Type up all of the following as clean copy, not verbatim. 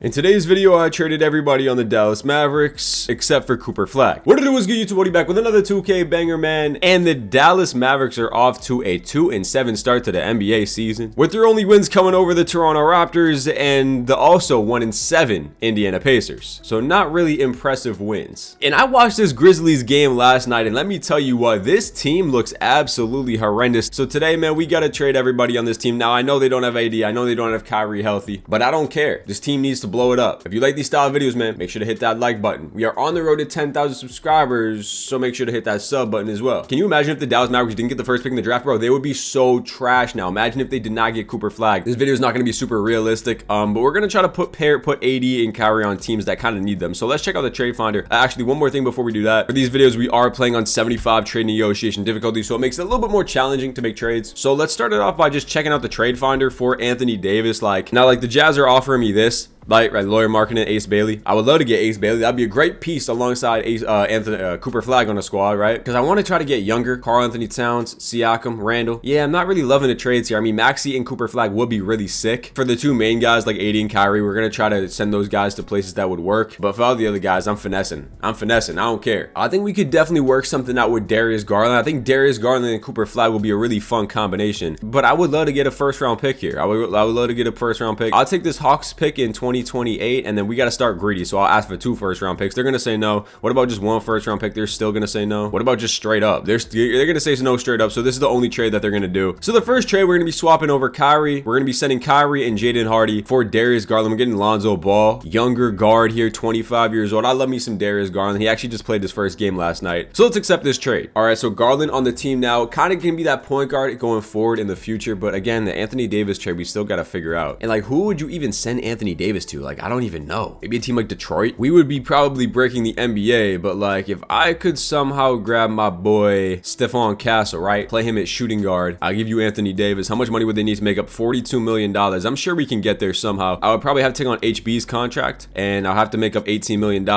In today's video, I traded everybody on the Dallas Mavericks except for Flagg. What it do is good, YouTube? Back with another 2K banger, man. And the Dallas Mavericks are off to a 2-7 start to the NBA season, with their only wins coming over the Toronto Raptors and the also 1-7 Indiana Pacers. So not really impressive wins. And I watched this Grizzlies game last night, and let me tell you what, this team looks absolutely horrendous. So today, man, we gotta trade everybody on this team. Now I know they don't have AD, I know they don't have Kyrie healthy, but I don't care. This team needs to blow it up. If you like these style videos, man, make sure to hit that like button. We are on the road to 10,000 subscribers, so make sure to hit that sub button as well. Can you imagine if the Dallas Mavericks didn't get the first pick in the draft, bro? They would be so trash now. Imagine if they did not get Flagg. This video is not going to be super realistic, but we're going to try to put AD and Kyrie on teams that kind of need them. So let's check out the trade finder. Actually, one more thing before we do that. For these videos, we are playing on 75 trade negotiation difficulty, so it makes it a little bit more challenging to make trades. So let's start it off by just checking out the trade finder for Anthony Davis. The Jazz are offering me this. Right, lawyer marketing Ace Bailey. I would love to get Ace Bailey. That'd be a great piece alongside Flagg on the squad, right? Because I want to try to get younger. Karl Anthony Towns, Siakam, Randall. Yeah, I'm not really loving the trades here. I mean, Maxey and Flagg would be really sick. For the two main guys like AD and Kyrie, we're gonna try to send those guys to places that would work. But for all the other guys, I'm finessing. I don't care. I think we could definitely work something out with Darius Garland. I think Darius Garland and Flagg will be a really fun combination. But I would love to get a first round pick here. I would love to get a first round pick. I'll take this Hawks pick in 2028, and then we got to start greedy, so I'll ask for 2 first round picks. They're gonna say no. What about just 1 first round pick? They're still gonna say no. What about just straight up? They're gonna say no straight up. So this is the only trade that they're gonna do. So the first trade, we're gonna be swapping over Kyrie. We're gonna be sending Kyrie and Jaden Hardy for Darius Garland. We're getting Lonzo Ball, younger guard here, 25 years old. I love me some Darius Garland. He actually just played his first game last night, so let's accept this trade. All right, so Garland on the team now, kind of can be that point guard going forward in the future, but again, the Anthony Davis trade we still gotta figure out. And who would you even send Anthony Davis to? I don't even know. Maybe a team like Detroit. We would be probably breaking the NBA, but if I could somehow grab my boy Stephon Castle, right, play him at shooting guard, I'll give you Anthony Davis. How much money would they need to make up? $42 million. I'm sure we can get there somehow. I would probably have to take on HB's contract, and I'll have to make up $18 million.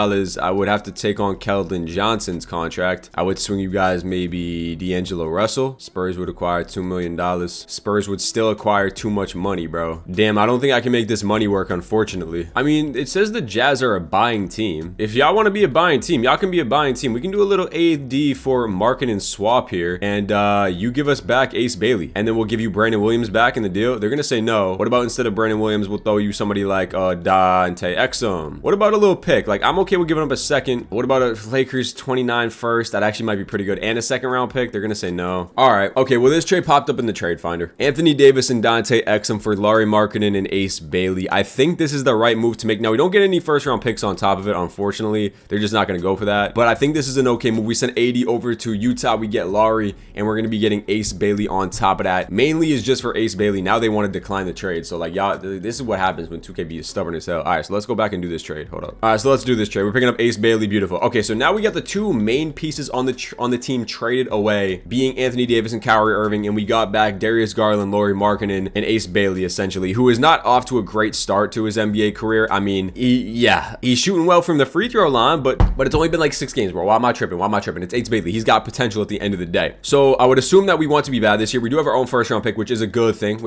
I would have to take on Keldon Johnson's contract. I would swing you guys maybe D'Angelo Russell. Spurs would acquire $2 million. Spurs would still acquire too much money, bro. Damn, I don't think I can make this money work, unfortunately. I mean, it says the Jazz are a buying team. If y'all want to be a buying team, y'all can be a buying team. We can do a little AD for market and swap here, and you give us back Ace Bailey, and then we'll give you Brandon Williams back in the deal. They're gonna say no. What about instead of Brandon Williams, we'll throw you somebody like Dante Exum? What about a little pick? I'm okay with giving up a second. What about a Lakers 29 first? That actually might be pretty good, and a second round pick. They're gonna say no. All right, okay, well, this trade popped up in the trade finder. Anthony Davis and Dante Exum for Lauri Markkanen and Ace Bailey. I think this is the right move to make. Now, we don't get any first round picks on top of it, unfortunately. They're just not going to go for that, but I think this is an okay move. We send AD over to Utah, we get Lauri, and we're going to be getting Ace Bailey on top of that. Mainly is just for Ace Bailey. Now they want to decline the trade, so y'all, this is what happens when 2KB is stubborn as hell. All right, so let's go back and do this trade. Hold up. All right, so let's do this trade. We're picking up Ace Bailey. Beautiful. Okay, so now we got the 2 main pieces on the team traded away, being Anthony Davis and Kyrie Irving, and we got back Darius Garland, Lauri Markkanen, and Ace Bailey, essentially, who is not off to a great start to his NBA career. I mean, he's shooting well from the free throw line, but it's only been 6 games, bro. Why am I tripping? It's Ace Bailey. He's got potential at the end of the day. So I would assume that we want to be bad this year. We do have our own first round pick, which is a good thing.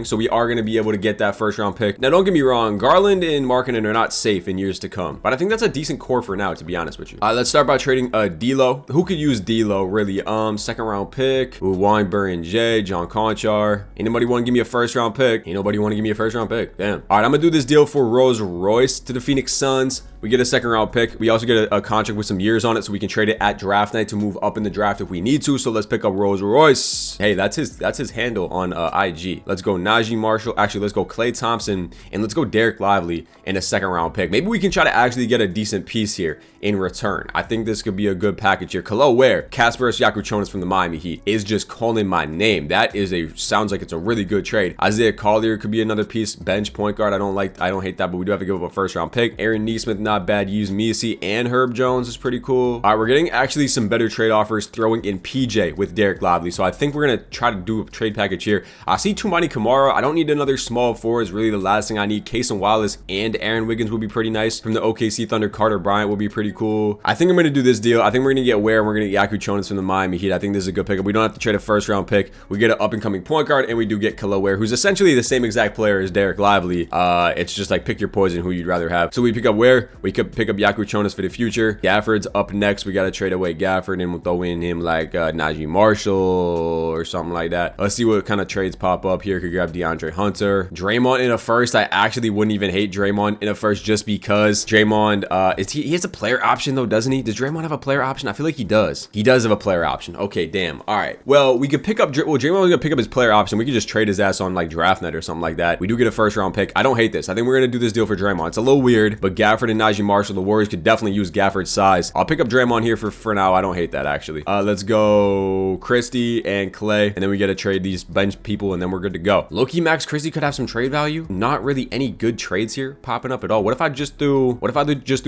So we are going to be able to get that first round pick. Now, don't get me wrong. Garland and Markkanen are not safe in years to come, but I think that's a decent core for now, to be honest with you. Let's start by trading D'Lo. Who could use D'Lo, really? Second round pick. Weinberg and Jay, John Conchar. Anybody want to give me a first round pick? Ain't nobody want to give me a first round pick. Damn. All right, I'm going to do this deal for Rose Royce to the Phoenix Suns. We get a second round pick. We also get a contract with some years on it, so we can trade it at draft night to move up in the draft if we need to. So let's pick up Rose Royce. Hey, that's his handle on IG. Let's go Najee Marshall. Actually, let's go Klay Thompson, and let's go Derek Lively in a second round pick. Maybe we can try to actually get a decent piece here in return. I think this could be a good package here. Khalil Ware, Kasparas Yakuchonis from the Miami Heat is just calling my name. That is sounds like it's a really good trade. Isaiah Collier could be another piece. Bench point guard. I don't hate that, but we do have to give up a first round pick. Aaron Nesmith, not bad. Use Messi and Herb Jones is pretty cool. All right, we're getting actually some better trade offers throwing in PJ with Derek Lively. So I think we're going to try to do a trade package here. I see Toumani Kamara. I don't need another small forward. Is really the last thing I need. Cason Wallace and Aaron Wiggins would be pretty nice. From the OKC Thunder, Carter Bryant would be pretty cool. I think I'm going to do this deal. I think we're going to get Ware and we're going to get Yaku Jonas from the Miami Heat. I think this is a good pickup. We don't have to trade a first round pick. We get an up and coming point guard, and we do get Khalil Ware, who's essentially the same exact player as Derek Lively. It's just like pick your poison who you'd rather have. So we pick up Ware. We could pick up Yaku Jonas for the future. Gafford's up next. We got to trade away Gafford, and we'll throw in him like Najee Marshall or something like that. Let's see what kind of trades pop up here. Could grab DeAndre Hunter. Draymond in a first. I actually wouldn't even hate Draymond in a first just because Draymond, he has a player option though, doesn't he? Does Draymond have a player option? I feel like he does. He does have a player option. Okay, damn. All right. Well, we could pick up, well, Draymond was gonna pick up his player option. We could just trade his ass on like DraftNet or something like that. We do get a first round pick. I don't hate this. I think we're gonna do this deal for Draymond. It's a little weird, but Gafford and Najee Marshall, the Warriors could definitely use Gafford's size. I'll pick up Draymond here for now. I don't hate that actually. Let's go Christie and Clay, and then we get to trade these bench people, and then we're good to go. Low-key Max Christie could have some trade value. Not really any good trades here popping up at all. What if I just threw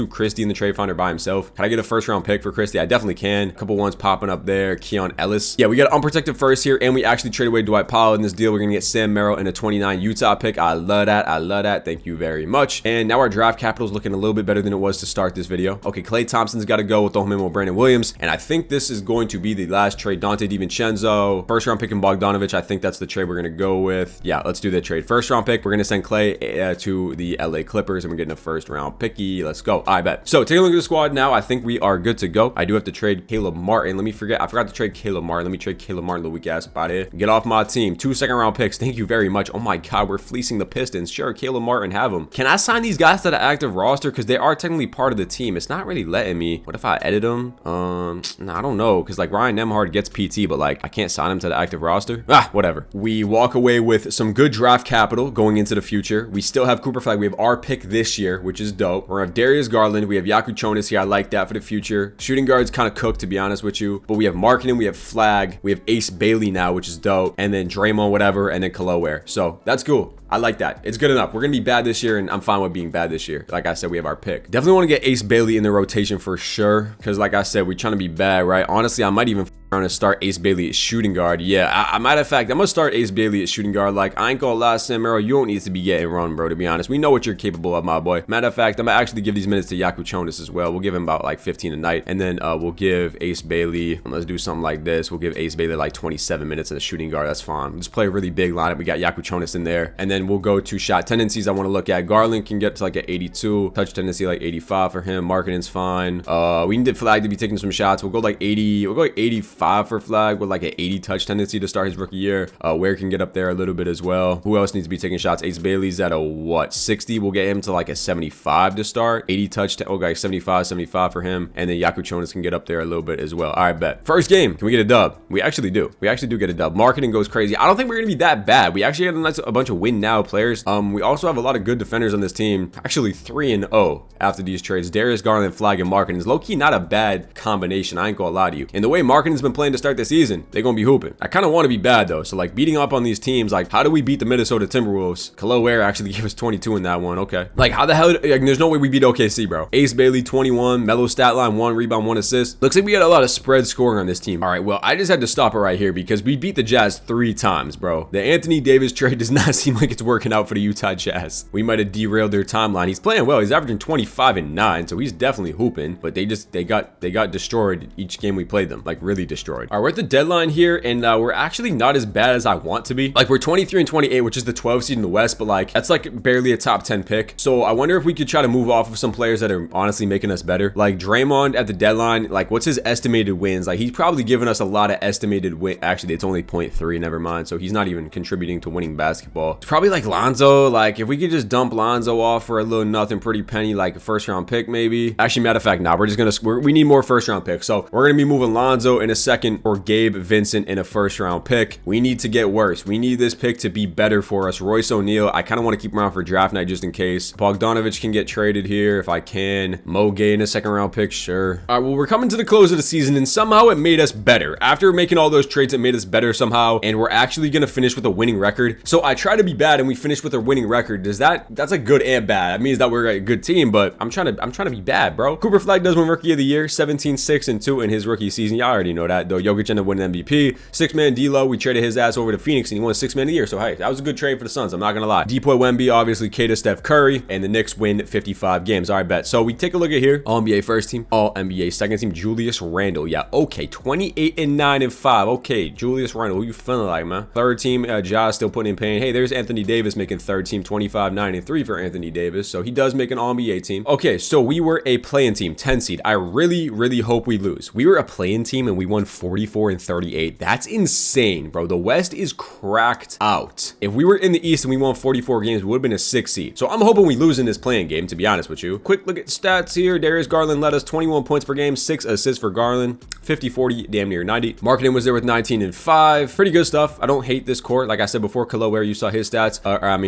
Christie in the trade finder by himself? Can I get a first round pick for Christie? I definitely can. A couple ones popping up there. Keon Ellis. Yeah, we got an unprotected first here, and we actually trade away Dwight Powell in this deal. We're gonna get Sam Merrill and a 29 Utah pick. I love that. I love that. Thank you very much. And now our draft capital is looking a little bit better than it was to start this video. Okay, Klay Thompson's got to go. We'll throw him in with Brandon Williams, and I think this is going to be the last trade. Dante DiVincenzo, first round pick in Bogdanovich. I think that's the trade we're gonna go with. Yeah, let's do that trade. First round pick. We're gonna send Klay to the LA Clippers, and we're getting a first round picky. Let's go. I bet. So take a look at the squad now. I think we are good to go. I do have to trade Caleb Martin. I forgot to trade Caleb Martin. Let me trade Caleb Martin, little weak ass out here. Get off my team. 2 second round picks. Thank you very much. Oh my god, we're fleecing the Pistons. Sure, Caleb Martin, have them. Can I sign these guys to the active roster? Because they are technically part of the team. It's not really letting me. What if I edit them? No, I don't know. Because like Ryan Nembhard gets PT, but like I can't sign him to the active roster. Whatever. We walk away with some good draft capital going into the future. We still have Cooper Flagg. We have our pick this year, which is dope. We're gonna have Darius Garland. We have Yaku Jonas here. I like that for the future. Shooting guard's kind of cooked, to be honest with you. But we have Markkanen, we have Flagg, we have Ace Bailey now, which is dope. And then Draymond, whatever, and then Khalil Ware. So that's cool. I like that. It's good enough. We're going to be bad this year, and I'm fine with being bad this year. Like I said, we have our pick. Definitely want to get Ace Bailey in the rotation for sure, because like I said, we're trying to be bad, right? Honestly, I might even to start Ace Bailey at shooting guard. Yeah, matter of fact, I'm gonna start Ace Bailey at shooting guard. Like, I ain't gonna lie, Sam Merrill, you don't need to be getting run, bro, to be honest. We know what you're capable of, my boy. Matter of fact, I'm gonna actually give these minutes to Yaku Jonas as well. We'll give him about like 15 a night, and then we'll give Ace Bailey, let's do something like this. We'll give Ace Bailey like 27 minutes at a shooting guard. That's fine. We'll just play a really big lineup. We got Yaku Jonas in there, and then we'll go to shot tendencies. I want to look at Garland can get to like an 82, touch tendency like 85 for him. Markkanen's fine. We need Flagg to be taking some shots. We'll go like 80. We'll go like 85 for Flagg with like an 80 touch tendency to start his rookie year. Ware can get up there a little bit as well. Who else needs to be taking shots? Ace Bailey's at a what, 60? We'll get him to like a 75 to start. 80 touch. Okay, 75 for him, and then Yaku Jonas can get up there a little bit as well. All right, bet. First game, can we get a dub? We actually do. We actually do get a dub. Markkanen goes crazy. I don't think we're gonna be that bad. We actually have a bunch of win now players. We also have a lot of good defenders on this team. Actually 3-0 after these trades. Darius Garland, Flagg, and Markkanen is low-key not a bad combination. I ain't gonna lie to you. And the way Markkanen's been playing to start the season, they're gonna be hooping. I kind of want to be bad though. So like beating up on these teams, like how do we beat the Minnesota Timberwolves? Khalil Ware actually gave us 22 in that one. Okay. Like how the hell? Like, there's no way we beat OKC, bro. Ace Bailey 21, Melo stat line 1 rebound, 1 assist. Looks like we got a lot of spread scoring on this team. All right, well I just had to stop it right here because we beat the Jazz 3 times, bro. The Anthony Davis trade does not seem like it's working out for the Utah Jazz. We might have derailed their timeline. He's playing well. He's averaging 25 and 9, so he's definitely hooping. But they got destroyed each game we played them, like really destroyed. All right, we're at the deadline here, and we're actually not as bad as I want to be. Like we're 23 and 28, which is the 12 seed in the West, but like that's like barely a top 10 pick. So I wonder if we could try to move off of some players that are honestly making us better. Like Draymond at the deadline, like what's his estimated wins? Like he's probably given us a lot of estimated win. Actually, it's only 0.3. Never mind. So he's not even contributing to winning basketball. It's probably like Lonzo. Like if we could just dump Lonzo off for a little nothing pretty penny, like a first round pick maybe. Actually, matter of fact, nah, we're just gonna we need more first round picks. So we're gonna be moving Lonzo and second for Gabe Vincent and a first round pick. We need to get worse. We need this pick to be better for us. Royce O'Neal, I kind of want to keep him around for draft night just in case. Bogdanovich can get traded here if I can. Mo Gay in a second round pick, sure. All right, well, we're coming to the close of the season, and somehow it made us better. After making all those trades, it made us better somehow, and we're actually going to finish with a winning record. So I try to be bad, and we finish with a winning record. That's a good and bad. That means that we're a good team, but I'm trying to be bad, bro. Cooper Flagg does win Rookie of the Year, 17-6-2 in his rookie season. Y'all already know that, though. Jokic ended up winning MVP. Six-man D'Lo, we traded his ass over to Phoenix, and he won Six-Man of the Year. So, hey, that was a good trade for the Suns. I'm not going to lie. Depoy Wemby, obviously, Kata, Steph Curry, and the Knicks win 55 games. All right, bet. So, we take a look at here. All-NBA first team, All-NBA second team, Julius Randle. Yeah, okay. 28-9-5. Okay, Julius Randle. Who you feeling like, man? Third team, Ja still putting in pain. Hey, there's Anthony Davis making third team, 25-9-3 for Anthony Davis. So, he does make an All-NBA team. Okay, so we were a play-in team, 10 seed. I really hope we lose. We were a play-in team and we won 44-38. That's insane, bro. The West is cracked out. If we were in the East and we won 44 games, we would have been a 6 seed. So I'm hoping we lose in this play-in game, to be honest with you. Quick look at stats here. Darius Garland led us 21 points per game, 6 assists for Garland, 50-40, damn near 90. Marketing was there with 19-5. Pretty good stuff. I don't hate this court. Like I said before, Khalil Ware, you saw his stats.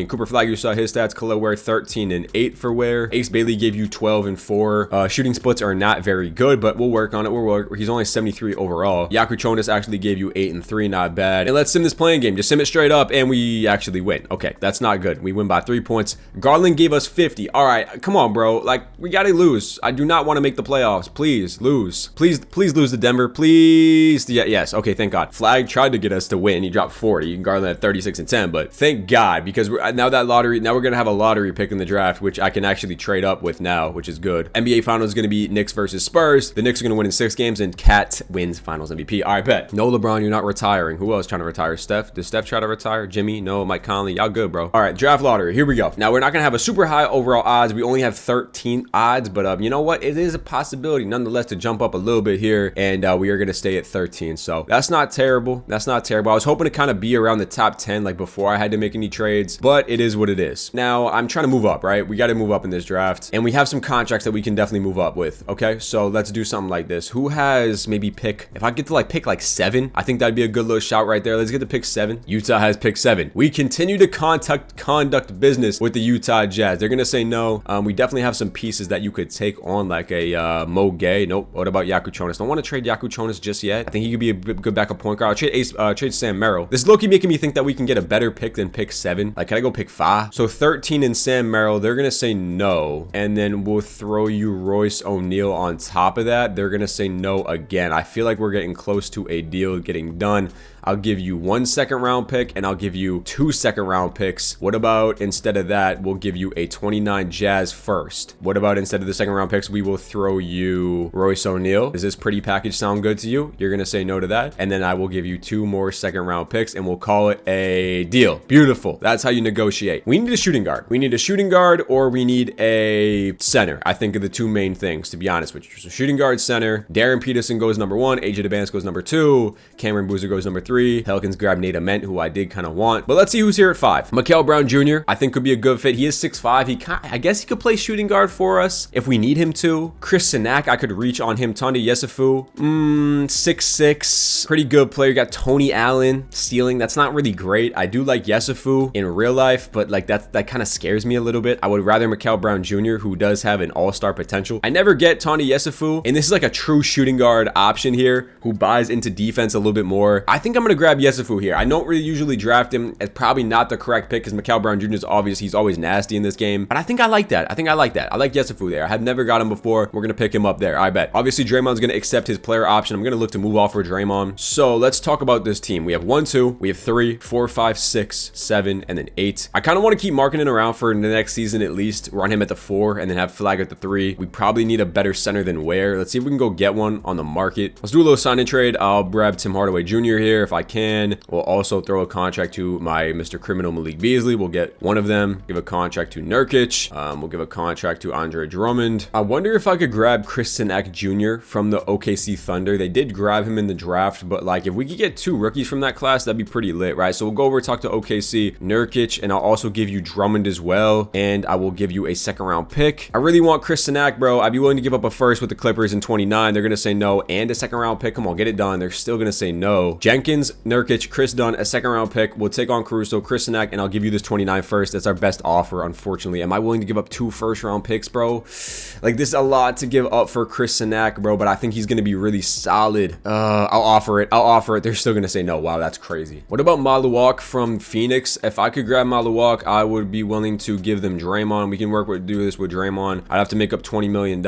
Cooper Flagg, you saw his stats. Khalil Ware, 13-8 for Ware. Ace Bailey gave you 12-4. Shooting splits are not very good, but we'll work on it. He's only 73 overall. Yakuchonis actually gave you 8-3, not bad. And let's sim this playing game. Just sim it straight up, and we actually win. Okay, that's not good. We win by 3 points. Garland gave us 50. All right, come on, bro. Like, we gotta lose. I do not want to make the playoffs. Please lose. Please lose to Denver. Please. Yeah, yes. Okay, thank God. Flagg tried to get us to win. He dropped 40. Garland at 36-10, but thank God, because now we're gonna have a lottery pick in the draft, which I can actually trade up with now, which is good. NBA Finals is gonna be Knicks versus Spurs. The Knicks are gonna win in 6 games, and Cat wins Finals MVP. All right, bet. No LeBron, you're not retiring. Who else trying to retire? Steph? Did Steph try to retire? Jimmy? No. Mike Conley? Y'all good, bro. All right, draft lottery. Here we go. Now, we're not gonna have a super high overall odds. We only have 13 odds, but you know what? It is a possibility, nonetheless, to jump up a little bit here, and we are gonna stay at 13. So that's not terrible. That's not terrible. I was hoping to kind of be around the top 10, like before I had to make any trades, but it is what it is. Now, I'm trying to move up, right? We got to move up in this draft, and we have some contracts that we can definitely move up with. Okay, so let's do something like this. Who has maybe pick? If I get to like pick like 7, I think that'd be a good little shout right there. Let's get to pick 7. Utah has pick 7. We continue to conduct business with the Utah Jazz. They're gonna say no. We definitely have some pieces that you could take on, like a Mo Gay. Nope. What about Yakuchonis? Don't want to trade Yakuchonis just yet. I think he could be a good backup point guard. I'll trade Sam Merrill. This is low-key making me think that we can get a better pick than pick 7. Like, can I go pick 5? So 13 and Sam Merrill, they're gonna say no, and then we'll throw you Royce O'Neal on top of that. They're gonna say no again. I feel like we're getting close to a deal getting done. I'll give you 1 second-round pick, and I'll give you 2 second-round picks. What about instead of that, we'll give you a 29 Jazz first? What about instead of the second-round picks, we will throw you Royce O'Neal? Does this pretty package sound good to you? You're gonna say no to that, and then I will give you 2 more second-round picks, and we'll call it a deal. Beautiful. That's how you negotiate. We need a shooting guard. We need a shooting guard, or we need a center. I think are the 2 main things, to be honest with you. So shooting guard, center. Darren Peterson goes number 1. AJ DeBance goes number 2. Cameron Boozer goes number 3. Pelicans grab Nate Ament, who I did kind of want. But let's see who's here at 5. Mikal Brown Jr. I think could be a good fit. He is 6'5". I guess he could play shooting guard for us if we need him to. Chris Sinak, I could reach on him. Tonda Yesufu, 6'6". Pretty good player. You got Tony Allen stealing. That's not really great. I do like Yesufu in real life, but like that kind of scares me a little bit. I would rather Mikal Brown Jr., who does have an all-star potential. I never get Tony Yesufu, and this is like a true shooting guard option here who buys into defense a little bit more. I think I'm gonna grab Yesufu here. I don't really usually draft him. It's probably not the correct pick because Mikal Brown Jr. is obvious. He's always nasty in this game, but I think I like that. I like Yesufu there. I have never got him before. We're gonna pick him up there. I bet. Obviously, Draymond's gonna accept his player option. I'm gonna look to move off for Draymond. So let's talk about this team. We have 1, 2, we have 3, 4, 5, 6, 7, and then 8. I kind of want to keep marketing around for the next season at least. Run him at the 4 and then have Flagg at the 3. We probably need a better center than Ware. Let's see if we can go get one on the market. Let's do a little sign and trade. I'll grab Tim Hardaway Jr. here if I can. We'll also throw a contract to my Mr. Criminal Malik Beasley. We'll get one of them. Give a contract to Nurkic. We'll give a contract to Andre Drummond. I wonder if I could grab Kristen Eck Jr. from the OKC Thunder. They did grab him in the draft, but like if we could get 2 rookies from that class, that'd be pretty lit, right? So we'll go over talk to OKC, Nurkic, and I'll also give you Drummond as well, and I will give you a 2nd round pick. I really want Kristen Eck, bro. I'd be willing to give up a first with the Clippers in 29. They're gonna say no, and a 2nd round pick. Come on, get it done. They're still gonna say no. Jenkins, Nurkic, Chris Dunn, a 2nd round pick. We'll take on Caruso, Kristen Eck, and I'll give you this 29 first. That's our best offer, unfortunately. Am I willing to give up 2 first round picks, bro? Like, this is a lot to give up for Kristen Eck, bro, but I think he's gonna be really solid. I'll offer it. I'll offer it. They're still gonna say no. Wow, that's crazy. What about Maluak from Phoenix? If I could grab Maluak, I would be willing to give them Draymond. We can do this with Draymond. I'd have to make up $20 million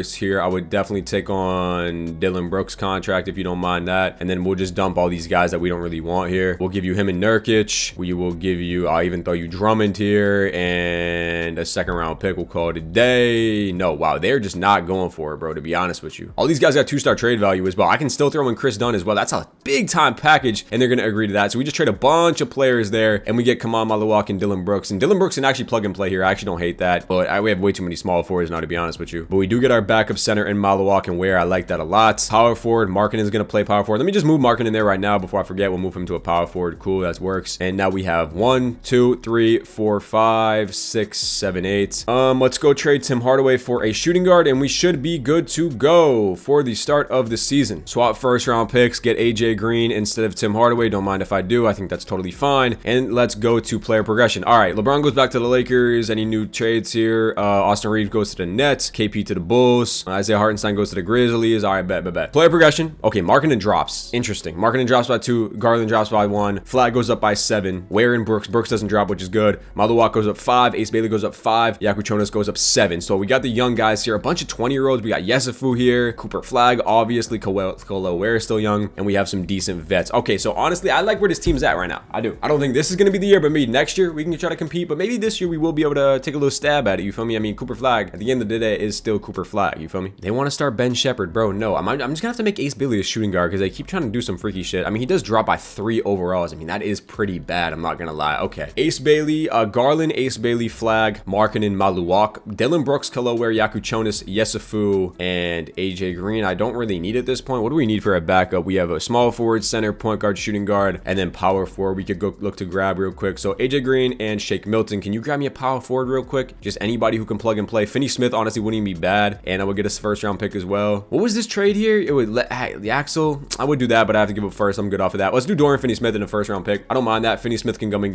here. I would definitely take on Dylan Brooks' contract if you don't mind that, and then we'll just dump all these guys that we don't really want here. We'll give you him and Nurkic. We will give you, I'll even throw you Drummond here, and a 2nd round pick. We'll call it a day. No, wow, they're just not going for it, bro, to be honest with you. All these guys got 2-star trade value as well. I can still throw in Chris Dunn as well. That's a big time package, and they're gonna agree to that. So we just trade a bunch of players there, and we get Kamal Maluak and Dylan Brooks. And Dylan Brooks can actually plug and play here. I actually don't hate that, but we have way too many small forwards now, to be honest with you. But we do get our backup center in Maluak and Ware. I like that a lot. Power forward, Markin is gonna play power forward. Let me just move Markin in there right now before I forget. We'll move him to a power forward. Cool, that works. And now we have 1, 2, 3, 4, 5, 6, 7, 8. Let's go trade Tim Hardaway for a shooting guard, and we should be good to go for the start of the season. Swap 1st round picks, get AJ Green instead of Tim Hardaway. Don't mind if I do. I think that's totally fine. And let's go to player progression. All right, LeBron goes back to the Lakers. Any new trades here? Austin Reeves goes to the Nets. KP to the Bulls. Isaiah Hartenstein goes to the Grizzlies. All right, bet. Player progression. Okay, Markkanen drops. Interesting. Markkanen drops by 2. Garland drops by 1. Flagg goes up by 7. Ware and Brooks. Brooks doesn't drop, which is good. Maluak goes up 5. Ace Bailey goes up 5. Yakuchonis goes up 7. So we got the young guys here. A bunch of 20-year-olds. We got Yesufu here. Cooper Flagg, obviously. Kolo Ware is still young. And we have some decent vets. Okay, so honestly, I like where this team's at right now. I do. I don't think this is going to be the year, but maybe next year we can try to compete. But maybe this year we will be able to take a little stab at it. You feel me? I mean, Cooper Flagg, at the end of the day, is still Cooper Flagg. You feel me? They want to start Ben Shepherd, bro. No, I'm just going to have to make Ace Bailey a shooting guard because they keep trying to do some freaky shit. I mean, he does drop by 3 overalls. I mean, that is pretty bad. I'm not going to lie. Okay. Ace Bailey, Garland, Ace Bailey, Flagg, Markkanen, Maluak, Dylan Brooks, Kolo Ware, Yakuchonis, Yesufu, and AJ Green. I don't really need at this point. What do we need for a backup? We have a small forward, center, point guard, shooting guard, and then power forward we could go look to grab real quick. So AJ Green and Shake Milton. Can you grab me a power forward real quick? Just anybody who can plug and play. Finney Smith honestly wouldn't even be bad, and I would get a 1st round pick as well. What was this trade here? It would let the Axel. I would do that, but I have to give up first. I'm good off of that. Let's do Dorian Finney Smith in a 1st round pick. I don't mind that. Finney Smith can come in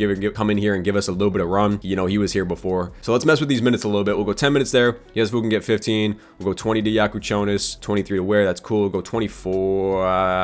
here and give us a little bit of run. You know, he was here before. So let's mess with these minutes a little bit. We'll go 10 minutes there. Yes, we can get 15. We'll go 20 to Yakuchonis, 23 to Ware. That's cool. We'll go 24.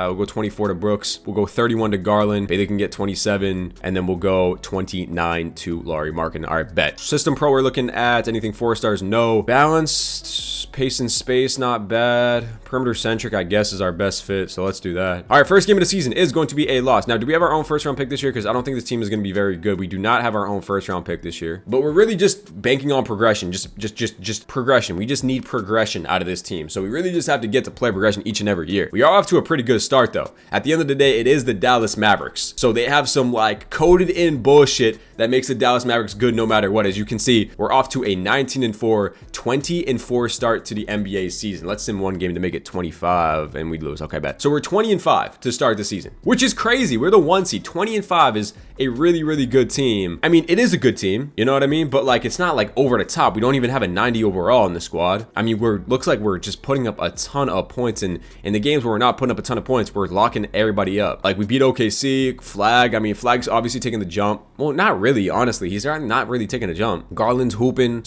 We'll go 24 to Brooks. We'll go 31 to Garland. Bailey can get 27, and then we'll go 29 to Lauri Markkanen. All right, bet. System Pro, we're looking at anything 4 stars. No. Balanced, pace and space, not bad. Perimeter centric, I guess, is our best fit, so let's do that. All right, first game of the season is going to be a loss. Now, do we have our own 1st round pick this year? Because I don't think this team is going to be very good. We do not have our own 1st round pick this year, but we're really just banking on progression, just progression. We just need progression out of this team, so we really just have to get to play progression each and every year. We are off to a pretty good start, though. At the end of the day, it is the Dallas Mavericks, so they have some like coded in bullshit that makes the Dallas Mavericks good no matter what. As you can see, we're off to a 19-4, 20-4 start to the NBA season. Let's sim one game to make it 25 and we lose. Okay, bet. So we're 20-5 to start the season, which is crazy. We're the 1 seed. 20-5 is a really good team. I mean, it is a good team, you know what I mean? But like, it's not like over the top. We don't even have a 90 overall in the squad. I mean, looks like we're just putting up a ton of points, and in the games where we're not putting up a ton of points, we're locking everybody up. Like, we beat OKC, Flagg. I mean, Flagg's obviously taking the jump. Well, not really, honestly. He's not really taking a jump. Garland's hooping.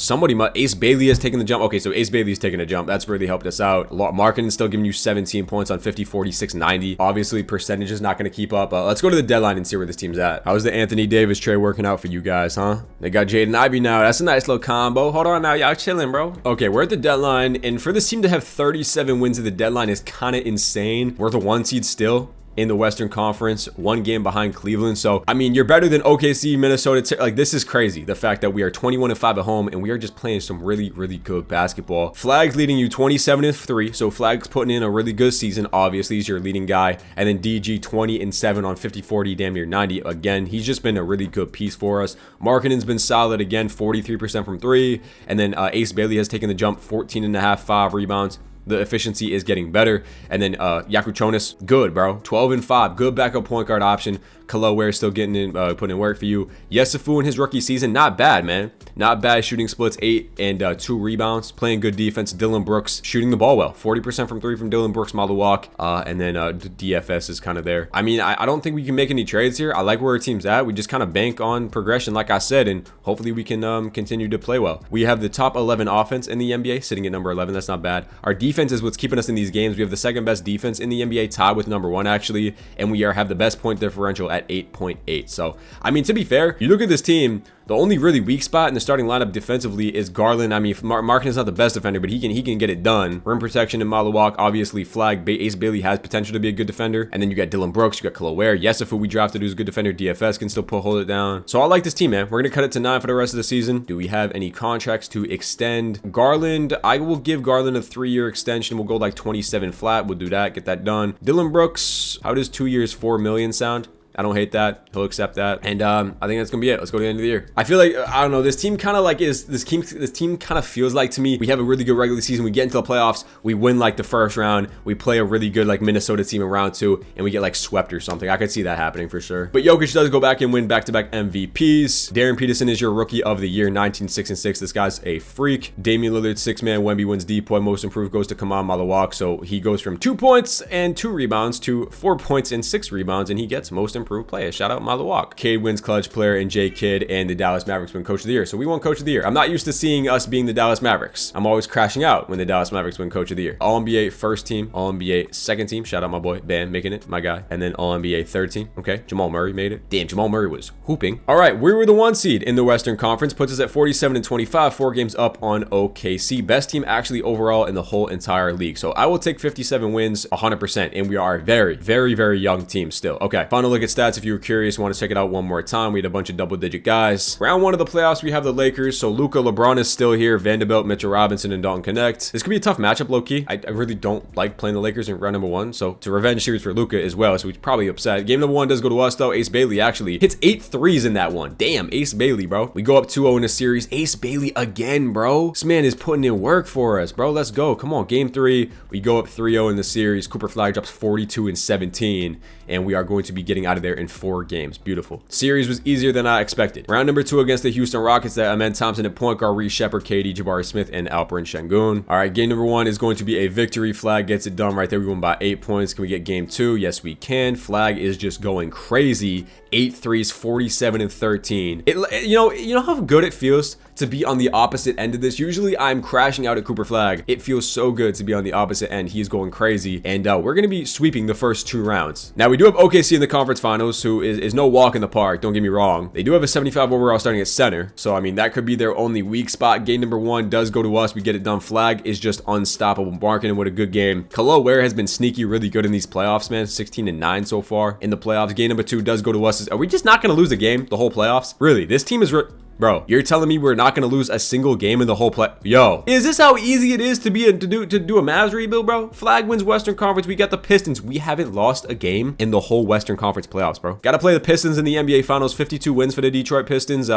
Ace Bailey is taking the jump. Okay, so Ace Bailey's taking a jump. That's really helped us out. Markkanen's still giving you 17 points on 50, 46, 90. Obviously, percentage is not going to keep up. Let's go to the deadline and see where this team's at. How's the Anthony Davis trade working out for you guys, huh? They got Jaden Ivey now. That's a nice little combo. Hold on now. Y'all chilling, bro. Okay, we're at the deadline, and for this team to have 37 wins at the deadline is kind of insane. We're the 1 seed still. in the Western Conference, 1 game behind Cleveland. So, I mean, you're better than OKC, Minnesota. Like, this is crazy. The fact that we are 21-5 at home and we are just playing some really, really good basketball. Flagg's leading you 27-3. So, Flagg's putting in a really good season. Obviously, he's your leading guy. And then DG 20-7 on 50-40, damn near 90. Again, he's just been a really good piece for us. Markkanen's been solid again, 43% from 3. And then Ace Bailey has taken the jump, 14.5, 5 rebounds. The efficiency is getting better. And then Yakuchonis, good, bro. 12-5, good backup point guard option. Kalower still getting in, putting in work for you. Yesufu in his rookie season, not bad, man. Not bad shooting splits, 8 and 2 rebounds. Playing good defense. Dylan Brooks shooting the ball well. 40% from 3 from Dylan Brooks, Maluwak. And then DFS is kind of there. I mean, I don't think we can make any trades here. I like where our team's at. We just kind of bank on progression, like I said, and hopefully we can continue to play well. We have the top 11 offense in the NBA, sitting at number 11. That's not bad. Our defense is what's keeping us in these games. We have the second best defense in the NBA, tied with number 1 actually, and we have the best point differential at 8.8. So, I mean, to be fair, you look at this team, the only really weak spot in the starting lineup defensively is Garland. I mean, Markkanen is not the best defender, but he can get it done. Rim protection in Maluwak, obviously Flagg. Ace Bailey has potential to be a good defender. And then you got Dylan Brooks, you got Kalower. Yesufu we drafted who's a good defender. DFS can still hold it down. So I like this team, man. We're going to cut it to 9 for the rest of the season. Do we have any contracts to extend? Garland, I will give Garland a 3-year extension. We'll go like 27 flat. We'll do that, get that done. Dylan Brooks, how does 2 years, $4 million sound? I don't hate that. He'll accept that. And I think that's gonna be it. Let's go to the end of the year. I feel like, I don't know, this team kind of like this team kind of feels like, to me, we have a really good regular season. We get into the playoffs, we win like the first round, we play a really good like Minnesota team in round 2, and we get like swept or something. I could see that happening for sure. But Jokic does go back and win back-to-back MVPs. Darren Peterson is your rookie of the year, 19-6-6. This guy's a freak. Damian Lillard, 6-man. Wemby wins DPOY. Most improved goes to Kamal Maluwak. So he goes from 2 points and 2 rebounds to 4 points and 6 rebounds, and he gets most improved player. Shout out Maluwak. Cade wins clutch player, and J Kidd and the Dallas Mavericks win coach of the year. So we won coach of the year. I'm not used to seeing us being the Dallas Mavericks. I'm always crashing out when the Dallas Mavericks win coach of the year. All NBA first team, All NBA second team. Shout out my boy Bam making it, my guy. And then All NBA third team. Okay, Jamal Murray made it. Damn, Jamal Murray was hooping. All right, we were the 1 seed in the Western Conference, puts us at 47-25, 4 games up on OKC. Best team actually overall in the whole entire league. So I will take 57 wins 100%, and we are a very, very, very young team still. Okay, final look at stats if you were curious, want to check it out one more time. We had a bunch of double-digit guys. Round 1 of the playoffs, we have the Lakers. So Luka, LeBron is still here. Vanderbilt, Mitchell Robinson, and Dalton Connect. This could be a tough matchup, low-key. I really don't like playing the Lakers in round number 1. So it's a revenge series for Luka as well. So he's probably upset. Game number 1 does go to us, though. Ace Bailey actually hits 8 threes in that one. Damn, Ace Bailey, bro. We go up 2-0 in the series. Ace Bailey again, bro. This man is putting in work for us, bro. Let's go. Come on, game 3. We go up 3-0 in the series. Cooper Flagg drops 42-17. And we are going to be getting out of there in 4 games. Beautiful. Series was easier than I expected. Round number 2 against the Houston Rockets, that Amen Thompson at point guard, Reece Shepard, KD, Jabari Smith, and Alperen Şengün. All right, game number 1 is going to be a victory. Flagg gets it done right there. We won by 8 points. Can we get game 2? Yes, we can. Flagg is just going crazy. 8 threes, 47-13. You know how good it feels to be on the opposite end of this. Usually I'm crashing out at Cooper Flagg. It feels so good to be on the opposite end. He's going crazy, and we're going to be sweeping the first 2 rounds. Now we do have OKC in the conference finals, who is no walk in the park. Don't get me wrong. They do have a 75 overall starting at center, so I mean that could be their only weak spot. Game number 1 does go to us. We get it done. Flagg is just unstoppable. Markkanen with a good game. Kalower has been sneaky really good in these playoffs, man. 16-9 so far in the playoffs. Game number 2 does go to us. Are we just not going to lose a game the whole playoffs? Really, this team is bro, you're telling me we're not going to lose a single game in the whole Yo, is this how easy it is to do a Mavs rebuild, bro? Flagg wins Western Conference. We got the Pistons. We haven't lost a game in the whole Western Conference playoffs, bro. Got to play the Pistons in the NBA Finals. 52 wins for the Detroit Pistons.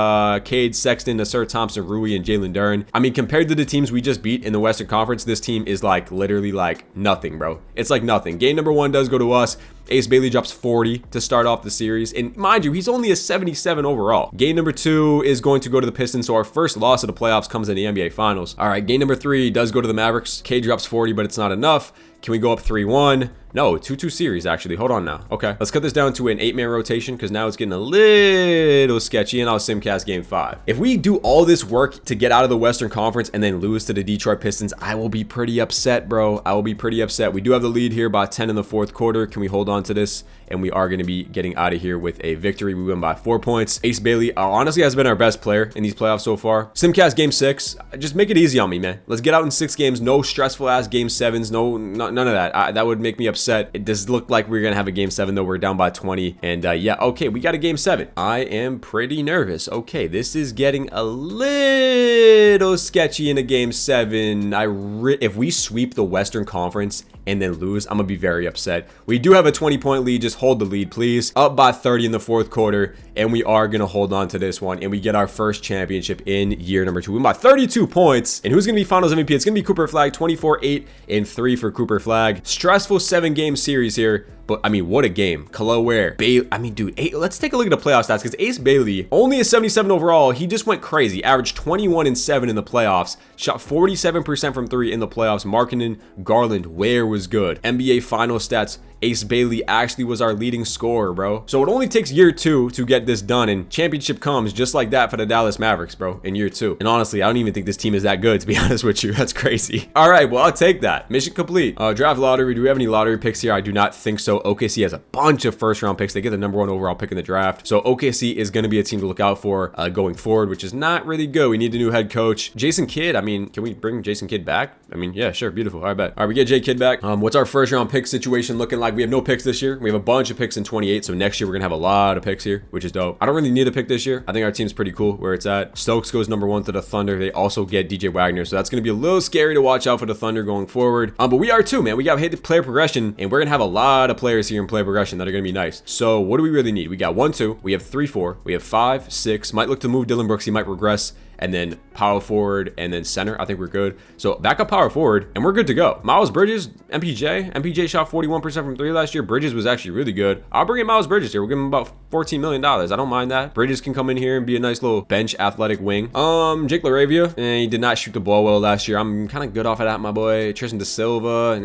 Cade, Sexton, Nasir Thompson, Rui, and Jalen Duren. I mean, compared to the teams we just beat in the Western Conference, this team is like literally like nothing, bro. It's like nothing. Game number 1 does go to us. Ace Bailey drops 40 to start off the series. And mind you, he's only a 77 overall. Game number 2 is going to go to the Pistons. So our first loss of the playoffs comes in the NBA Finals. All right, game number 3 does go to the Mavericks. K drops 40, but it's not enough. Can we go up 3-1? No, 2-2 series, actually. Hold on now. Okay, let's cut this down to an 8-man rotation, because now it's getting a little sketchy, and I'll simcast game 5. If we do all this work to get out of the Western Conference and then lose to the Detroit Pistons, I will be pretty upset, bro. I will be pretty upset. We do have the lead here by 10 in the 4th quarter. Can we hold on to this? And we are going to be getting out of here with a victory. We win by 4 points. Ace Bailey honestly has been our best player in these playoffs so far. Simcast game 6. Just make it easy on me, man. Let's get out in 6 games. No stressful ass game 7s. none of that. That would make me upset. It does look like we're gonna have a game 7 though. We're down by 20, and yeah, okay, we got a game 7. I am pretty nervous. Okay, this is getting a little sketchy in a game 7. If we sweep the Western Conference and then lose, I'm gonna be very upset. We do have a 20-point lead. Just hold the lead, please. Up by 30 in the 4th quarter, and we are gonna hold on to this one, and we get our first championship in year number 2. We win by 32 points. And who's gonna be Finals MVP? It's gonna be Cooper Flagg. 24, 8, and 3 for Cooper Flagg. Stressful 7-game series here. But, I mean, what a game. Khalil Ware, Bailey. I mean, dude, let's take a look at the playoff stats, because Ace Bailey, only a 77 overall. He just went crazy. Averaged 21 and 7 in the playoffs. Shot 47% from 3 in the playoffs. Markkanen, Garland, Ware was good. NBA final stats. Ace Bailey actually was our leading scorer, bro. So it only takes year 2 to get this done, and championship comes just like that for the Dallas Mavericks, bro, in year 2. And honestly, I don't even think this team is that good, to be honest with you. That's crazy. All right, well, I'll take that. Mission complete. Draft lottery. Do we have any lottery picks here? I do not think so. OKC has a bunch of first-round picks. They get the number 1 overall pick in the draft. So OKC is going to be a team to look out for going forward, which is not really good. We need a new head coach. Jason Kidd. I mean, can we bring Jason Kidd back? I mean, yeah, sure. Beautiful. All right, bet. All right, we get J Kidd back. What's our first-round pick situation looking like? We have no picks this year. We have a bunch of picks in 28, so next year we're gonna have a lot of picks here, which is dope. I don't really need a pick this year. I think our team's pretty cool where it's at. Stokes goes number 1 to the Thunder. They also get DJ Wagner, so that's gonna be a little scary to watch out for the Thunder going forward. But we are too, man. We got hit the player progression, and we're gonna have a lot of players here in player progression that are gonna be nice. So what do we really need? We got 1, 2. We have 3, 4. We have 5, 6. Might look to move Dylan Brooks. He might regress. And then power forward, and then center. I think we're good. So back up power forward, and we're good to go. Miles Bridges, MPJ shot 41% from 3 last year. Bridges was actually really good. I'll bring in Miles Bridges here. We'll give him about $14 million. I don't mind that. Bridges can come in here and be a nice little bench athletic wing. Jake LaRavia, he did not shoot the ball well last year. I'm kind of good off of that, my boy. Tristan Da Silva,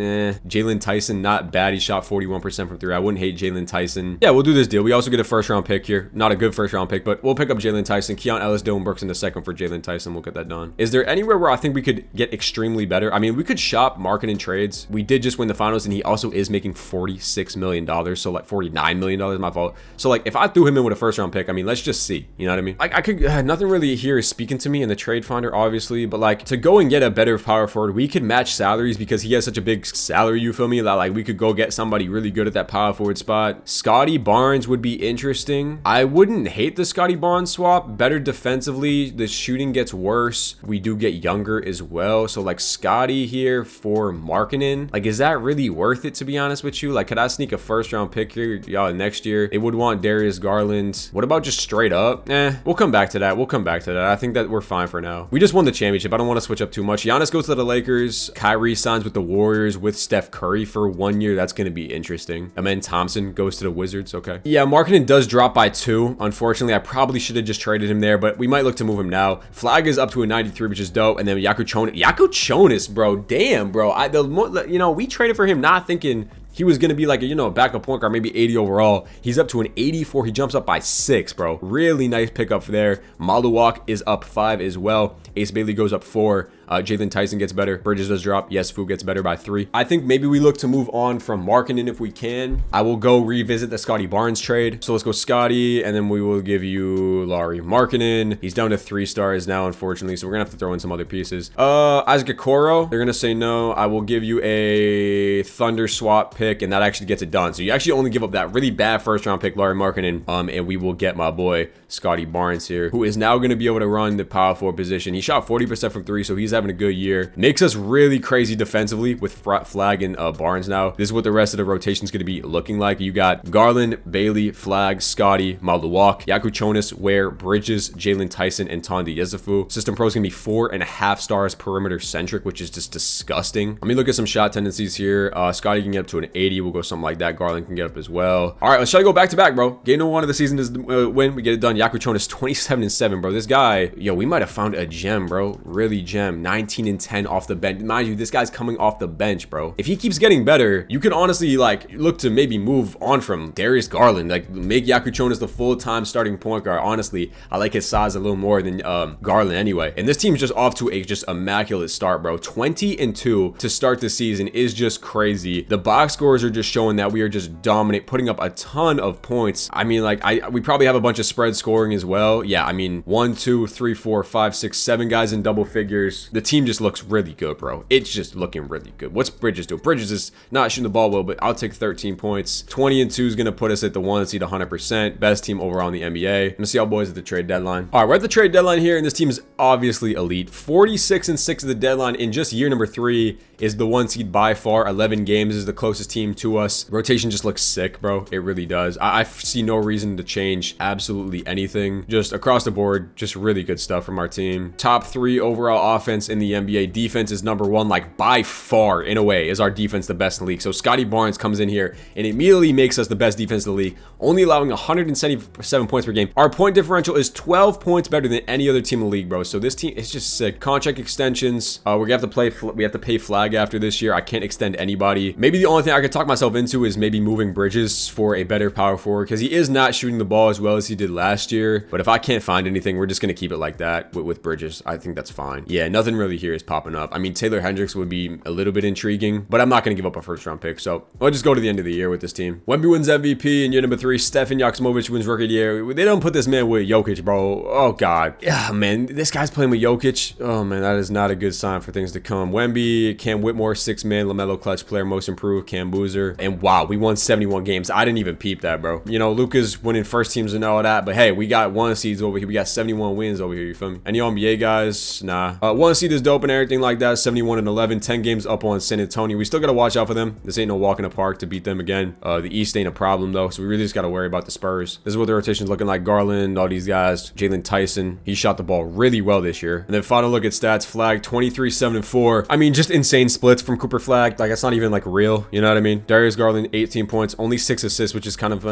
Jalen Tyson, not bad. He shot 41% from 3. I wouldn't hate Jalen Tyson. Yeah, we'll do this deal. We also get a first-round pick here. Not a good first-round pick, but we'll pick up Jalen Tyson. Keon Ellis, Dylan Brooks in the 2nd for Jalen Tyson. We'll get that done. Is there anywhere where I think we could get extremely better? I mean, we could shop market and trades. We did just win the finals, and he also is making $46 million. So like $49 million, my fault. So like if I threw him in with a first round pick, I mean, let's just see, you know what I mean? Like I could, nothing really here is speaking to me in the trade finder, obviously, but like to go and get a better power forward, we could match salaries because he has such a big salary, you feel me? That like we could go get somebody really good at that power forward spot. Scotty Barnes would be interesting. I wouldn't hate the Scotty Barnes swap. Better defensively, the shooting gets worse. We do get younger as well. So like Scotty here for Markkanen. Like, is that really worth it, to be honest with you? Like, could I sneak a first round pick here, y'all, next year? It would want Darius Garland. What about just straight up? We'll come back to that. We'll come back to that. I think that we're fine for now. We just won the championship. I don't want to switch up too much. Giannis goes to the Lakers. Kyrie signs with the Warriors with Steph Curry for 1 year. That's going to be interesting. Amen Thompson goes to the Wizards. Okay. Yeah, Markkanen does drop by 2. Unfortunately, I probably should have just traded him there, but we might look to move him now. Flagg is up to a 93, which is dope. And then Yakuchonis, bro. Damn, bro. We traded for him not thinking he was going to be like a backup point guard, maybe 80 overall. He's up to an 84. He jumps up by 6, bro. Really nice pickup there. Maluwak is up 5 as well. Ace Bailey goes up 4. Jalen Tyson gets better. Bridges does drop. Yes, Fu gets better by 3. I think maybe we look to move on from Markkanen if we can. I will go revisit the Scotty Barnes trade. So let's go Scotty, and then we will give you Lauri Markkanen. He's down to 3 stars now, unfortunately, so we're gonna have to throw in some other pieces. Isaac Okoro, they're gonna say no. I will give you a Thunder swap pick, and that actually gets it done. So you actually only give up that really bad first round pick, Lauri Markkanen, and we will get my boy Scotty Barnes here, who is now gonna be able to run the power forward position. He shot 40% from 3, so he's having a good year. Makes us really crazy defensively with Flagg and Barnes now. This is what the rest of the rotation is going to be looking like. You got Garland, Bailey, Flagg, Scotty, Maluwak, Yakuchonis, Ware, Bridges, Jalen Tyson, and Tondi Yesufu. System Pro is going to be 4.5 stars perimeter centric, which is just disgusting. Let me look at some shot tendencies here. Scotty can get up to an 80. We'll go something like that. Garland can get up as well. All right, let's try to go back to back, bro. Game number 1 of the season is win. We get it done. Yakuchonis 27-7, bro. This guy, yo, we might have found a gem, bro. Really gem. 19-10 off the bench. Mind you, this guy's coming off the bench, bro. If he keeps getting better, you can honestly like look to maybe move on from Darius Garland, like make Yakuchonis the full-time starting point guard. Honestly, I like his size a little more than Garland anyway. And this team's just off to a just immaculate start, bro. 20-2 to start the season is just crazy. The box scores are just showing that we are just dominant, putting up a ton of points. I mean, like we probably have a bunch of spread scoring as well. Yeah, I mean 1, 2, 3, 4, 5, 6, 7 guys in double figures. The team just looks really good, bro. It's just looking really good. What's Bridges do? Bridges is not shooting the ball well, but I'll take 13 points. 20-2 is going to put us at the 1 seed 100%. Best team overall in the NBA. I'm going to see y'all boys at the trade deadline. All right, we're at the trade deadline here, and this team is obviously elite. 46-6 at the deadline in just year number 3 is the 1 seed by far. 11 games is the closest team to us. Rotation just looks sick, bro. It really does. I see no reason to change absolutely anything. Just across the board, just really good stuff from our team. Top 3 overall offense in the NBA. Defense is number 1, like by far, in a way, is our defense the best in the league. So Scotty Barnes comes in here and immediately makes us the best defense in the league, only allowing 177 points per game. Our point differential is 12 points better than any other team in the league, bro. So this team is just sick. Contract extensions. We're gonna have to pay Flagg after this year. I can't extend anybody. Maybe the only thing I could talk myself into is maybe moving Bridges for a better power forward, because he is not shooting the ball as well as he did last year. But if I can't find anything, we're just gonna keep it like that with Bridges. I think that's fine. Yeah, nothing really here is popping up. I mean, Taylor Hendricks would be a little bit intriguing, but I'm not gonna give up a first-round pick. So I'll just go to the end of the year with this team. Wemby wins MVP in year number 3. Stefan Joksimovic wins Rookie of the Year. They don't put this man with Jokic, bro. Oh God. Yeah, man. This guy's playing with Jokic. Oh man, that is not a good sign for things to come. Wemby, Cam Whitmore, 6-man, LaMelo clutch player, most improved, Cam Boozer. And wow, we won 71 games. I didn't even peep that, bro. You know, Luka's winning first teams and all that, but hey, we got 1 seeds over here. We got 71 wins over here. You feel me? Any NBA guys? Nah. 1 seed is dope and everything like that. 71-11, 10 games up on San Antonio. We still gotta watch out for them. This ain't no walk in the park to beat them again. The East ain't a problem though, so we really just gotta worry about the Spurs. This is what the rotation's looking like. Garland, all these guys. Jalen Tyson, he shot the ball really well this year. And then final look at stats. Flagg 23-7-4. I mean, just insane splits from Cooper Flagg. Like, that's not even like real, you know what I mean? Darius Garland 18 points, only 6 assists, which is kind of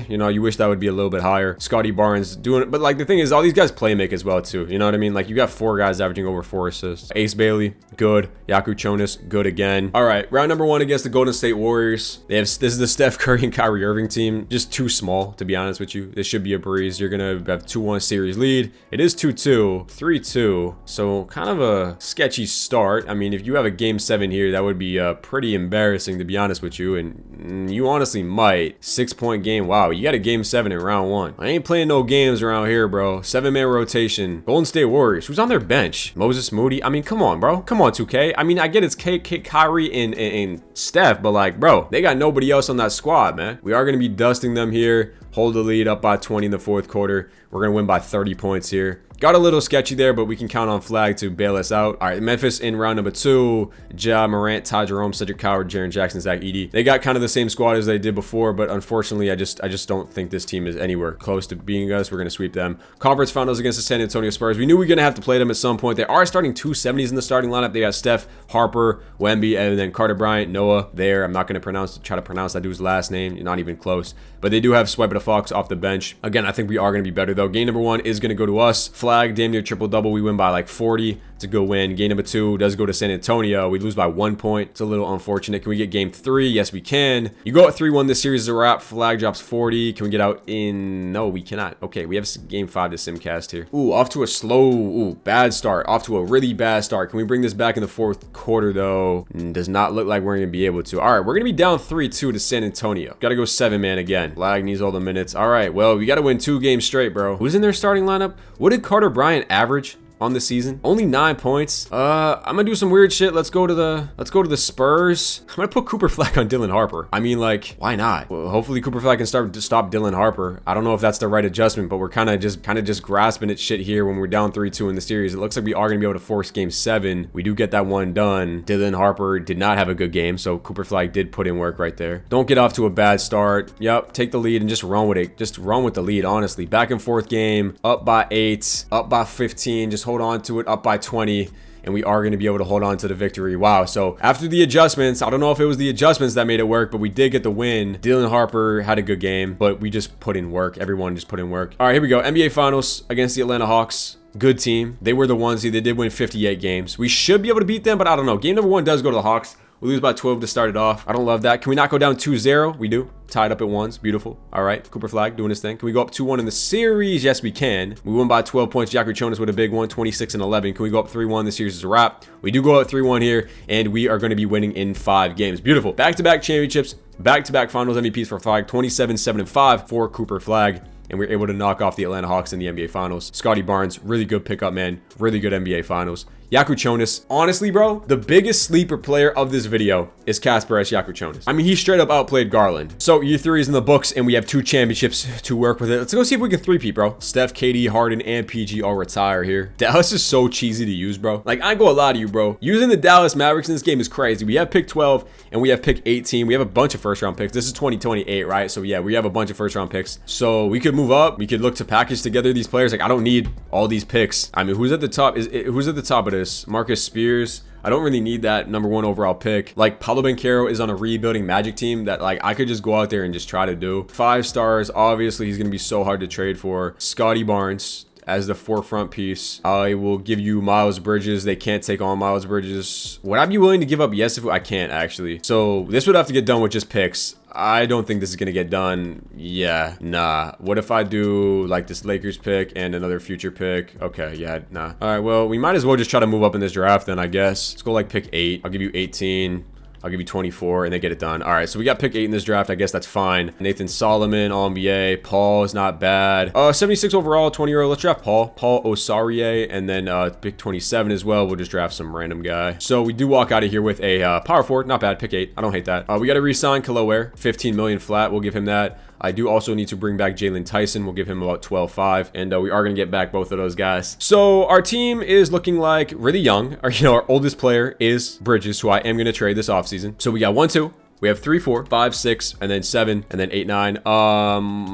you know, you wish that would be a little bit higher. Scotty Barnes doing it, but like the thing is, all these guys play make as well too, you know what I mean? Like, you got 4 guys averaging over 4 assists. Ace Bailey, good. Yaku Jonas, good again. All right, round number 1 against the Golden State Warriors. This is the Steph Curry and Kyrie Irving team. Just too small, to be honest with you. This should be a breeze. You're gonna have 2-1 series lead. It is 2-2, 3-2. So kind of a sketchy start. I mean, if you have a game 7 here, that would be pretty embarrassing, to be honest with you. And you honestly might. 6-point game. Wow, you got a game 7 in round 1. I ain't playing no games around here, bro. 7-man rotation. Golden State Warriors. Who's on their bench? Moses Moody. I mean, come on, bro. Come on, 2K. I mean, I get it's Kyrie and Steph, but like, bro, they got nobody else on that squad, man. We are going to be dusting them here. Hold the lead up by 20 in the 4th quarter. We're going to win by 30 points here. Got a little sketchy there, but we can count on Flagg to bail us out. All right, Memphis in round number 2. Ja Morant, Ty Jerome, Cedric Howard, Jaren Jackson, Zach Edey. They got kind of the same squad as they did before, but unfortunately, I just don't think this team is anywhere close to beating us. We're going to sweep them. Conference finals against the San Antonio Spurs. We knew we were going to have to play them at some point. They are starting 2 70s in the starting lineup. They got Steph, Harper, Wemby, and then Carter Bryant, Noah there. I'm not going to try to pronounce that dude's last name. You're not even close. But they do have Swipe the Fox off the bench. Again, I think we are going to be better, though. Game number 1 is going to go to us. Flagg, damn near triple-double. We win by like 40. It's a good win. Game number 2 does go to San Antonio. We lose by 1 point. It's a little unfortunate. Can we get game 3? Yes, we can. You go at 3-1. This series is a wrap. Flagg drops 40. Can we get out in... No, we cannot. Okay, we have game 5 to simcast here. Ooh, off to a slow... bad start. Off to a really bad start. Can we bring this back in the 4th quarter, though? Does not look like we're going to be able to. All right, we're going to be down 3-2 to San Antonio. Got to go 7-man again. Flagg needs all the minutes. All right, well, we got to win 2 games straight, bro. Who's in their starting lineup? What did Carter Bryant average on the season? Only 9 points. I'm gonna do some weird shit. Let's go to the Spurs. I'm gonna put Cooper Flagg on Dylan Harper. I mean, like, why not? Well, hopefully Cooper Flagg can start to stop Dylan Harper. I don't know if that's the right adjustment, but we're kind of just grasping at shit here when we're down 3-2 in the series. It looks like we are gonna be able to force game 7. We do get that one done. Dylan Harper did not have a good game, so Cooper Flagg did put in work right there. Don't get off to a bad start. Yep, take the lead and just run with it. Just run with the lead, honestly. Back and forth game, up by 8, up by 15. Just hold on to it, up by 20, and we are going to be able to hold on to the victory. Wow. So after the adjustments, I don't know if it was the adjustments that made it work, but we did get the win. Dylan Harper had a good game, but we just put in work. Everyone just put in work. All right, here we go. NBA Finals against the Atlanta Hawks. Good team. They were the 1 seed. They did win 58 games. We should be able to beat them, but I don't know. Game number 1 does go to the Hawks. We lose by 12 to start it off. I don't love that. Can we not go down 2-0? We do. Tied up at 1s. Beautiful. All right. Cooper Flagg doing his thing. Can we go up 2-1 in the series? Yes, we can. We won by 12 points. Yaku Jonas with a big one, 26-11. Can we go up 3-1? The series is a wrap. We do go up 3-1 here, and we are going to be winning in 5 games. Beautiful. Back-to-back championships. Back-to-back finals MVPs for Flagg. 27-7-5 for Cooper Flagg. And we're able to knock off the Atlanta Hawks in the NBA Finals. Scotty Barnes, really good pickup, man. Really good NBA Finals. Yakuchonis. Honestly, bro, the biggest sleeper player of this video is Kasper S. Yakuchonis. I mean, he straight up outplayed Garland. So year 3 is in the books, and we have 2 championships to work with it. Let's go see if we can 3-peat, bro. Steph, KD, Harden, and PG all retire here. Dallas is so cheesy to use, bro. Like, I ain't gonna lie to you, bro. Using the Dallas Mavericks in this game is crazy. We have pick 12, and we have pick 18. We have a bunch of first-round picks. This is 2028, right? So, yeah, we have a bunch of first-round picks. So, we could move up. We could look to package together these players. Like, I don't need all these picks. I mean, who's at the top? Who's at the top of this? Marcus Spears. I don't really need that #1 overall pick. Like, Paolo Banchero is on a rebuilding Magic team that, like, I could just go out there and just try to do. 5 stars. Obviously, he's going to be so hard to trade for. Scotty Barnes as the forefront piece. I will give you Miles Bridges. They can't take on Miles Bridges. Would I be willing to give up Yesufu? I can't, actually. So this would have to get done with just picks. I don't think this is gonna get done. Yeah, nah. What if I do like this Lakers pick and another future pick? Okay, yeah, nah. All right, well, we might as well just try to move up in this draft then, I guess. Let's go like pick 8. I'll give you 18. I'll give you 24 and then get it done. All right, so we got pick 8 in this draft. I guess that's fine. Nathan Solomon, All-NBA. Paul is not bad. 76 overall, 20-year-old. Let's draft Paul. Paul Osarie, and then pick 27 as well. We'll just draft some random guy. So we do walk out of here with a power forward. Not bad. Pick 8. I don't hate that. We got to re-sign Kalower. 15 million flat. We'll give him that. I do also need to bring back Jalen Tyson. We'll give him about 12.5, and we are going to get back both of those guys. So our team is looking like really young. Our oldest player is Bridges, who I am going to trade this offseason. So we got 1, 2. We have 3, 4, 5, 6, and then 7, and then 8, 9.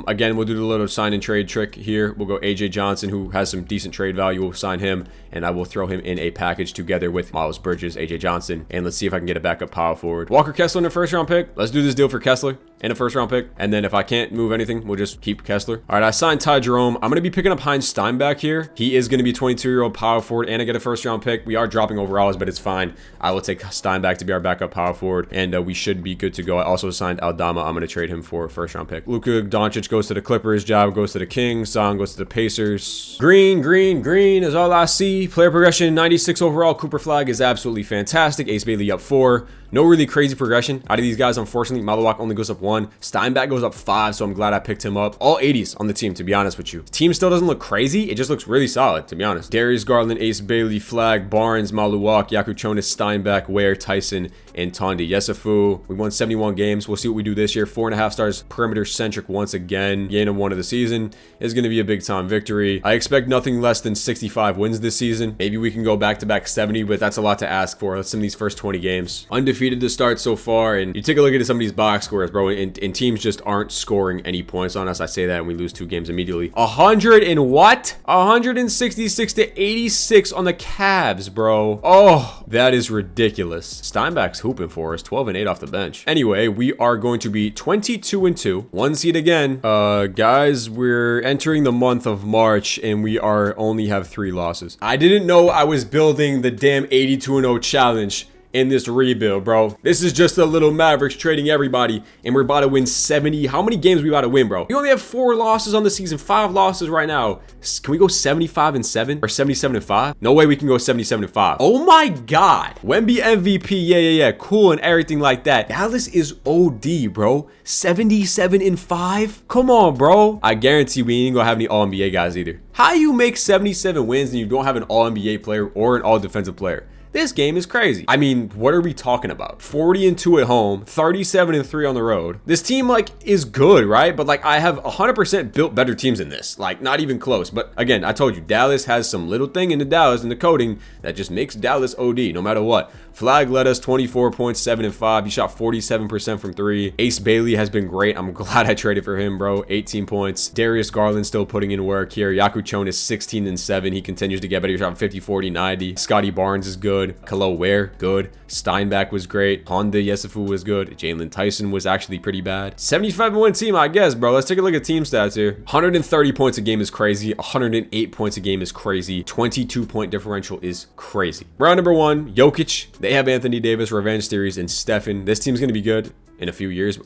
Again, we'll do the little sign and trade trick here. We'll go AJ Johnson, who has some decent trade value. We'll sign him, and I will throw him in a package together with Miles Bridges, AJ Johnson, and let's see if I can get a backup power forward. Walker Kessler in a first-round pick. Let's do this deal for Kessler and a first-round pick, and then if I can't move anything, we'll just keep Kessler. All right, I signed Ty Jerome. I'm going to be picking up Heinz Steinbach here. He is going to be a 22-year-old power forward, and I get a first-round pick. We are dropping overalls, but it's fine. I will take Steinbach to be our backup power forward, and we should be good to go. I also signed Aldama. I'm going to trade him for a first-round pick. Luka Doncic goes to the Clippers. Jab goes to the Kings. Son goes to the Pacers. Green, green, green is all I see. Player progression, 96 overall. Cooper Flagg is absolutely fantastic. Ace Bailey up 4. No really crazy progression out of these guys, unfortunately. Malawak only goes up 1. Steinbach goes up 5, so I'm glad I picked him up. All 80s on the team, to be honest with you. The team still doesn't look crazy. It just looks really solid, to be honest. Darius Garland, Ace Bailey, Flagg, Barnes, Malawak, Yakuchonis, Steinbach, Ware, Tyson, and Tondi Yesufu. We won 71 games. We'll see what we do this year. 4.5 stars, perimeter centric once again. Game 1 of the season is going to be a big time victory. I expect nothing less than 65 wins this season. Maybe we can go back-to-back 70, but that's a lot to ask for. Some of these first 20 games. Undefeated to start so far, and you take a look at some of these box scores, bro, and teams just aren't scoring any points on us. I say that and we lose 2 games immediately. 100 and what? 166 to 86 on the Cavs, bro. Oh, that is ridiculous. Steinbach's hooping for us. 12 and 8 off the bench. Anyway, we are going to be 22 and 2. 1 seed again. Guys, we're entering the month of March and we only have 3 losses. I didn't know I was building the damn 82 and 0 challenge in this rebuild, bro. This is just a little Mavericks trading everybody, and we're about to win 70. How many games we about to win, bro? We only have 4 losses on the season, 5 losses right now. Can we go 75 and 7 or 77 and 5? No way we can go 77 and 5. Oh my God. Wemby MVP, yeah, cool and everything like that. Dallas is OD, bro. 77 and 5? Come on, bro. I guarantee we ain't gonna have any All-NBA guys either. How you make 77 wins and you don't have an All-NBA player or an All-Defensive player? This game is crazy. I mean, what are we talking about? 40 and 2 at home, 37 and 3 on the road. This team, like, is good, right? But, like, I have 100% built better teams than this. Like, not even close. But, again, I told you, Dallas has some little thing in the Dallas, in the coding, that just makes Dallas OD, no matter what. Flagg led us 24 points, 7 and 5. He shot 47% from 3. Ace Bailey has been great. I'm glad I traded for him, bro. 18 points. Darius Garland still putting in work here. Yakuchonis 16 and 7. He continues to get better. He shot 50, 40, 90. Scotty Barnes is good. Kalo Ware, good. Steinbach was great. Honda Yesufu was good. Jalen Tyson was actually pretty bad. 75-win team, I guess, bro. Let's take a look at team stats here. 130 points a game is crazy. 108 points a game is crazy. 22-point differential is crazy. Round number 1, Jokic. They have Anthony Davis, Revenge Series, and Stephen. This team's going to be good in a few years.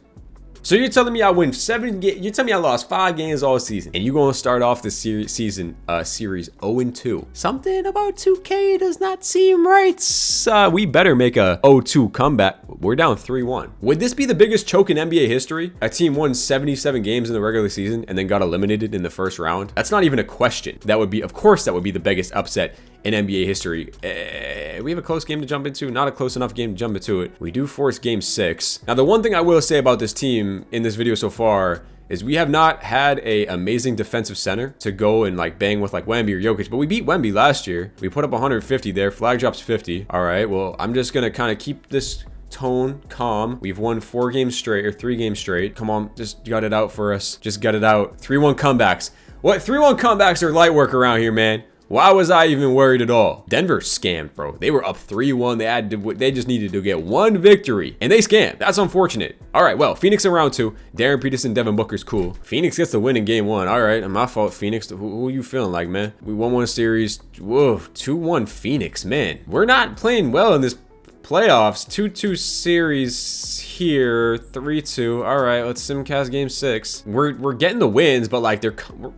So you're telling me I win 7 games? You're telling me I lost 5 games all season, and you're going to start off the series 0-2. Something about 2K does not seem right. We better make a 0-2 comeback. We're down 3-1. Would this be the biggest choke in NBA history? A team won 77 games in the regular season and then got eliminated in the first round? That's not even a question. That would be, of course, that would be the biggest upset in NBA history. We have a close game to jump into, not a close enough game to jump into it. We do force game 6. Now, the one thing I will say about this team in this video so far is we have not had a amazing defensive center to go and like bang with like Wemby or Jokic, but we beat Wemby last year. We put up 150 there. Flagg drops 50. All right, well, I'm just gonna kind of keep this tone calm. We've won 4 games straight, or 3 games straight. Come on, just gut it out for us. Just gut it out. 3-1 comebacks. What? 3-1 comebacks are light work around here, man. Why was I even worried at all? Denver scammed, bro. They were up 3-1. They just needed to get 1 victory, and they scammed. That's unfortunate. All right, well, Phoenix in round 2. Darren Peterson, Devin Booker's cool. Phoenix gets the win in game 1. All right, my fault, Phoenix. Who are you feeling like, man? We won 1 series. Whoa, 2-1 Phoenix, man. We're not playing well in this playoffs. 2-2 series here, 3-2. All right, let's simcast game 6. We're getting the wins, but like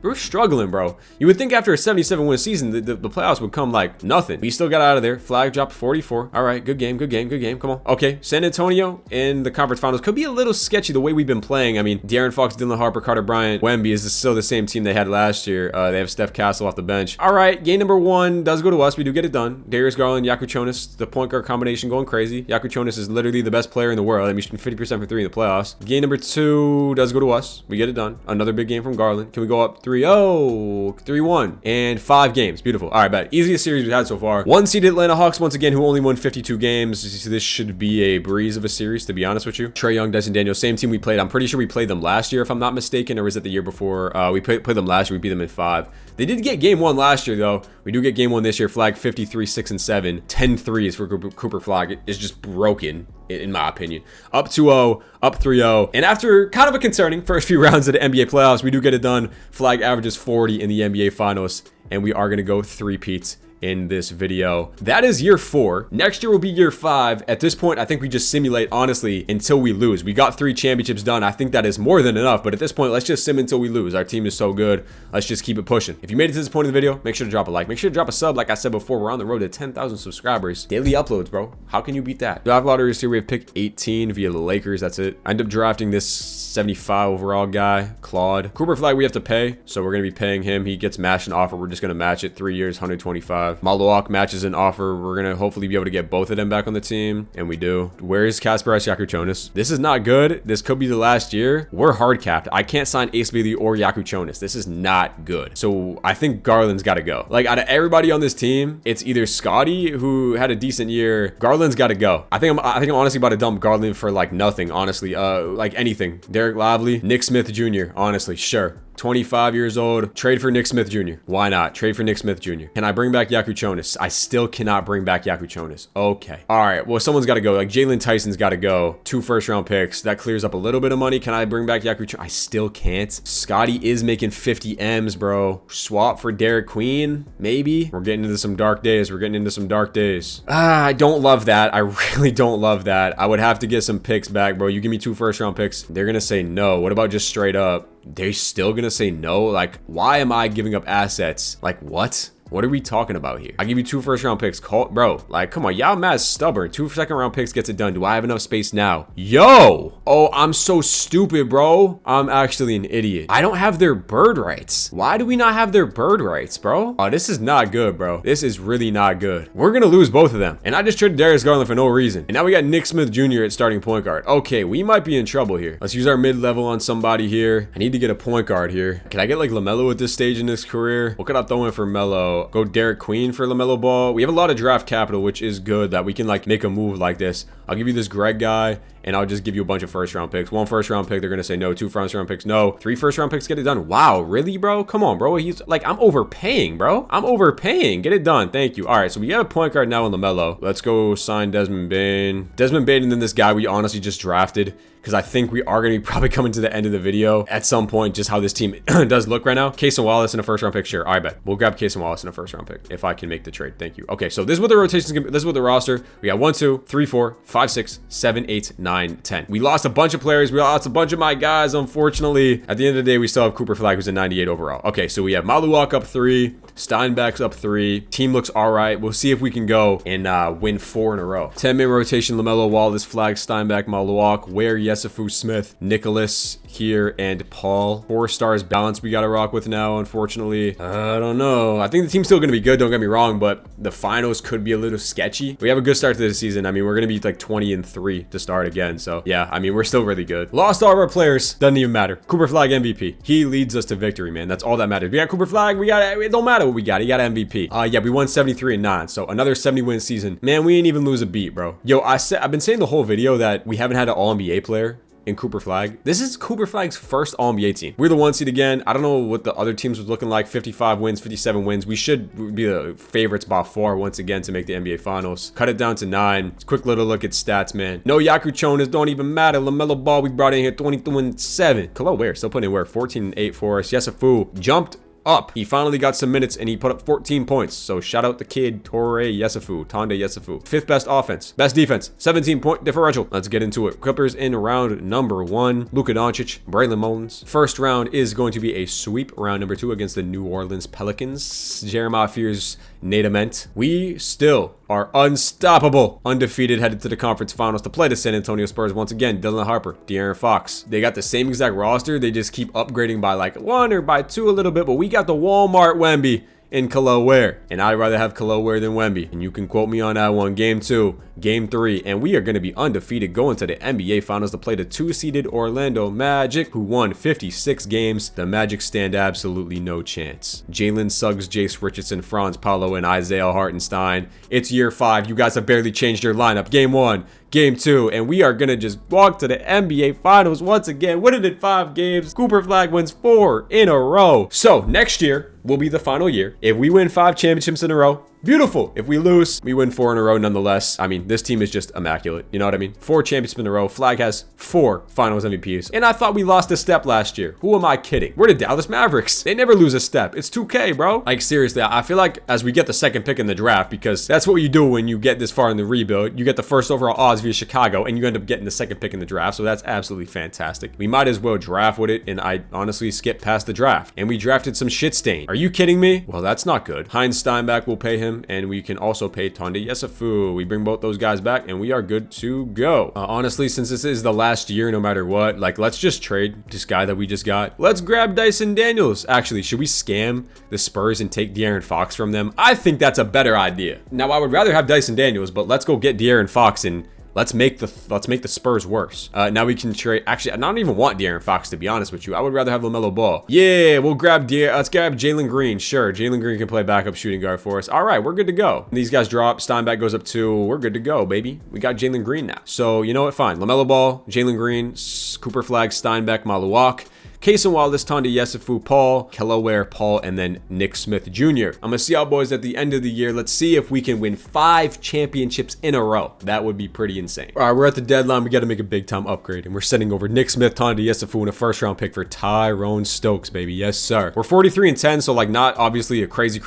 we're struggling, bro. You would think after a 77 win season the playoffs would come like nothing. We still got out of there. Flagg dropped 44. All right, good game, good game, good game. Come on. Okay, San Antonio in the conference finals could be a little sketchy the way we've been playing. I mean, De'Aaron Fox, Dylan Harper, Carter Bryant, Wemby is still the same team they had last year. They have Steph Castle off the bench. All right, game number 1 does go to us. We do get it done. Darius Garland, Yakuchonis, the point guard combination going crazy. Yakuchonis is literally the best player in the world. I mean, 50% for 3 in the playoffs. Game number 2 does go to us. We get it done. Another big game from Garland. Can we go up 3-0, 3-1, and 5 games? Beautiful. All right, bet. Easiest series we've had so far. 1-seeded Atlanta Hawks, once again, who only won 52 games. This should be a breeze of a series, to be honest with you. Trae Young, Dyson Daniels, same team we played. I'm pretty sure we played them last year, if I'm not mistaken, or was it the year before? We played them last year. We beat them in 5. They did get game 1 last year, though. We do get game 1 this year. Flagg 53, 6 and 7. 10 threes for Cooper Flagg. It is just broken, in my opinion. Up 2-0, up 3-0. And after kind of a concerning first few rounds of the NBA playoffs, we do get it done. Flagg averages 40 in the NBA finals, and we are going to go 3-peats in this video. That is year 4. Next year will be year 5. At this point, I think we just simulate, honestly, until we lose. We got 3 championships done. I think that is more than enough, but at this point, let's just sim until we lose. Our team is so good. Let's just keep it pushing. If you made it to this point in the video, make sure to drop a like. Make sure to drop a sub. Like I said before, we're on the road to 10,000 subscribers. Daily uploads, bro. How can you beat that? Draft lottery is here. We have pick 18 via the Lakers. That's it. I end up drafting this 75 overall guy, Claude. Cooper Flagg, we have to pay, so we're going to be paying him. He gets matched an offer. We're just going to match it. 3 years, 125. Maluak matches an offer. We're going to hopefully be able to get both of them back on the team, and we do. Where is Kasparas Yakuchonis? This is not good. This could be the last year. We're hard capped. I can't sign Ace Bailey or Yakuchonis. This is not good. So I think Garland's got to go. Like, out of everybody on this team, it's either Scotty, who had a decent year. Garland's got to go. I think I'm honestly about to dump Garland for like nothing, honestly. Like anything. Derek Lively, Nick Smith Jr. Honestly, sure. 25 years old. Trade for Nick Smith Jr. Why not? Trade for Nick Smith Jr. Can I bring back Yakuchonis? I still cannot bring back Yakuchonis. Okay. All right. Well, someone's got to go. Like, Jalen Tyson's got to go. 2 first-round picks. That clears up a little bit of money. Can I bring back Yakuchonis? I still can't. Scotty is making 50 M's, bro. Swap for Derek Queen? Maybe. We're getting into some dark days. We're getting into some dark days. I don't love that. I really don't love that. I would have to get some picks back, bro. You give me 2 first-round picks. They're going to say no. What about just straight up? They're still gonna say no? Like, why am I giving up assets? Like, what? What are we talking about here? I give you 2 first-round picks. Bro, like, come on. Y'all mad stubborn. 2 second-round picks gets it done. Do I have enough space now? Yo! Oh, I'm so stupid, bro. I'm actually an idiot. I don't have their bird rights. Why do we not have their bird rights, bro? Oh, this is not good, bro. This is really not good. We're gonna lose both of them. And I just traded Darius Garland for no reason. And now we got Nick Smith Jr. at starting point guard. Okay, we might be in trouble here. Let's use our mid-level on somebody here. I need to get a point guard here. Can I get, like, LaMelo at this stage in his career? What could I throw in for Melo? Go Derek Queen for LaMelo Ball. We have a lot of draft capital, which is good that we can like make a move like this. I'll give you this Greg guy, and I'll just give you a bunch of first-round picks. 1 first-round pick, they're gonna say no. 2 first-round picks, no. 3 first-round picks, get it done. Wow, really, bro? Come on, bro. He's like, I'm overpaying, bro. I'm overpaying. Get it done. Thank you. All right, so we have a point guard now in LaMelo. Let's go sign Desmond Bane. Desmond Bane, and then this guy we honestly just drafted, because I think we are going to be probably coming to the end of the video at some point, just how this team does look right now. Case and Wallace in a first-round pick, sure. All right, bet. We'll grab Case and Wallace in a first-round pick if I can make the trade. Thank you. Okay, so this is what the rotation's gonna be. This is what the roster. We got 1, 2, 3, 4, 5, 6, 7, 8, 9, 10. We lost a bunch of players. We lost a bunch of my guys, unfortunately. At the end of the day, we still have Cooper Flagg, who's a 98 overall. Okay, so we have Maluak up 3, Steinbeck's up 3. Team looks all right. We'll see if we can go and win 4 in a row. 10-man rotation, LaMelo, Wallace, Flagg, Steinbeck, Maluak, Ware, Yesufu, Smith, Nicholas here, and Paul. 4 stars balance we got to rock with now, unfortunately. I don't know. I think the team's still going to be good, don't get me wrong, but the finals could be a little sketchy. We have a good start to the season. I mean, we're going to be like 20-3 to start again. So yeah, I mean, we're still really good. Lost all of our players. Doesn't even matter. Cooper Flagg MVP. He leads us to victory, man. That's all that matters. We got Cooper Flagg. It don't matter what we got. He got MVP. Yeah, we won 73-9. So another 70-win season. Man, we ain't even lose a beat, bro. Yo, I've been saying the whole video that we haven't had an All-NBA player in Cooper Flagg. This is Cooper Flagg's first All-NBA team. We're the 1 seed again. I don't know what the other teams was looking like. 55 wins, 57 wins. We should be the favorites by far once again to make the NBA Finals. Cut it down to 9. Quick little look at stats, man. No Yaku Chonas, don't even matter. LaMelo Ball, we brought in here 22-7. Kalo Ware still putting in work. 14-8 for us. Yesafu jumped up. He finally got some minutes and he put up 14 points. So shout out the kid, Tonde Yesafu. 5th best offense. Best defense. 17-point differential. Let's get into it. Clippers in round number 1. Luka Doncic, Braylon Mullins. First round is going to be a sweep. Round number 2 against the New Orleans Pelicans. Jeremiah Fears, Nate Ament. We still are unstoppable. Undefeated, headed to the conference finals to play the San Antonio Spurs once again. Dylan Harper, De'Aaron Fox. They got the same exact roster. They just keep upgrading by like 1 or by 2 a little bit, but we got the Walmart Wemby in Kalo Ware, and I'd rather have Kalo Ware than Wemby, and you can quote me on that one. Game 2, Game 3, and we are going to be undefeated going to the NBA Finals to play the 2-seeded Orlando Magic, who won 56 games. The Magic stand absolutely no chance. Jalen Suggs, Jace Richardson, Franz Paolo, and Isaiah Hartenstein. It's year 5. You guys have barely changed your lineup. Game 1, Game 2, and we are going to just walk to the NBA Finals once again. Winning in 5 games. Cooper Flagg wins 4 in a row. So next year will be the final year. If we win 5 championships in a row, beautiful. If we lose, we win 4 in a row nonetheless. I mean, this team is just immaculate. You know what I mean? 4 championships in a row. Flagg has 4 finals MVPs. And I thought we lost a step last year. Who am I kidding? We're the Dallas Mavericks. They never lose a step. It's 2K, bro. Like, seriously, I feel like as we get the 2nd pick in the draft, because that's what you do when you get this far in the rebuild. You get the 1st overall odds via Chicago, and you end up getting the 2nd pick in the draft. So that's absolutely fantastic. We might as well draft with it, and I honestly skipped past the draft. And we drafted some shit stain. Are you kidding me? Well, that's not good. Heinz Steinbach will pay him, and we can also pay Tonde Yesafu. We bring both those guys back, and we are good to go. Honestly, since this is the last year, no matter what, like, let's just trade this guy that we just got. Let's grab Dyson Daniels. Actually, should we scam the Spurs and take De'Aaron Fox from them? I think that's a better idea. Now, I would rather have Dyson Daniels, but let's go get De'Aaron Fox and let's make the Spurs worse. Now we can trade. Actually, I don't even want De'Aaron Fox, to be honest with you. I would rather have LaMelo Ball. Yeah, we'll grab let's grab Jalen Green. Sure, Jalen Green can play backup shooting guard for us. All right, we're good to go. These guys drop. Steinbach goes up 2. We're good to go, baby. We got Jalen Green now. So you know what? Fine. LaMelo Ball, Jalen Green, Cooper Flagg, Steinbach, Maluak, Cason Wallace, Tonde Yesafu, Paul, Kalo Ware, Paul, and then Nick Smith Jr. I'm gonna see y'all boys at the end of the year. Let's see if we can win 5 championships in a row. That would be pretty insane. All right, we're at the deadline. We got to make a big time upgrade, and we're sending over Nick Smith, Tonde Yesafu, and a 1st round pick for Tyrone Stokes, baby. Yes, sir. We're 43-10, so like not obviously a crazy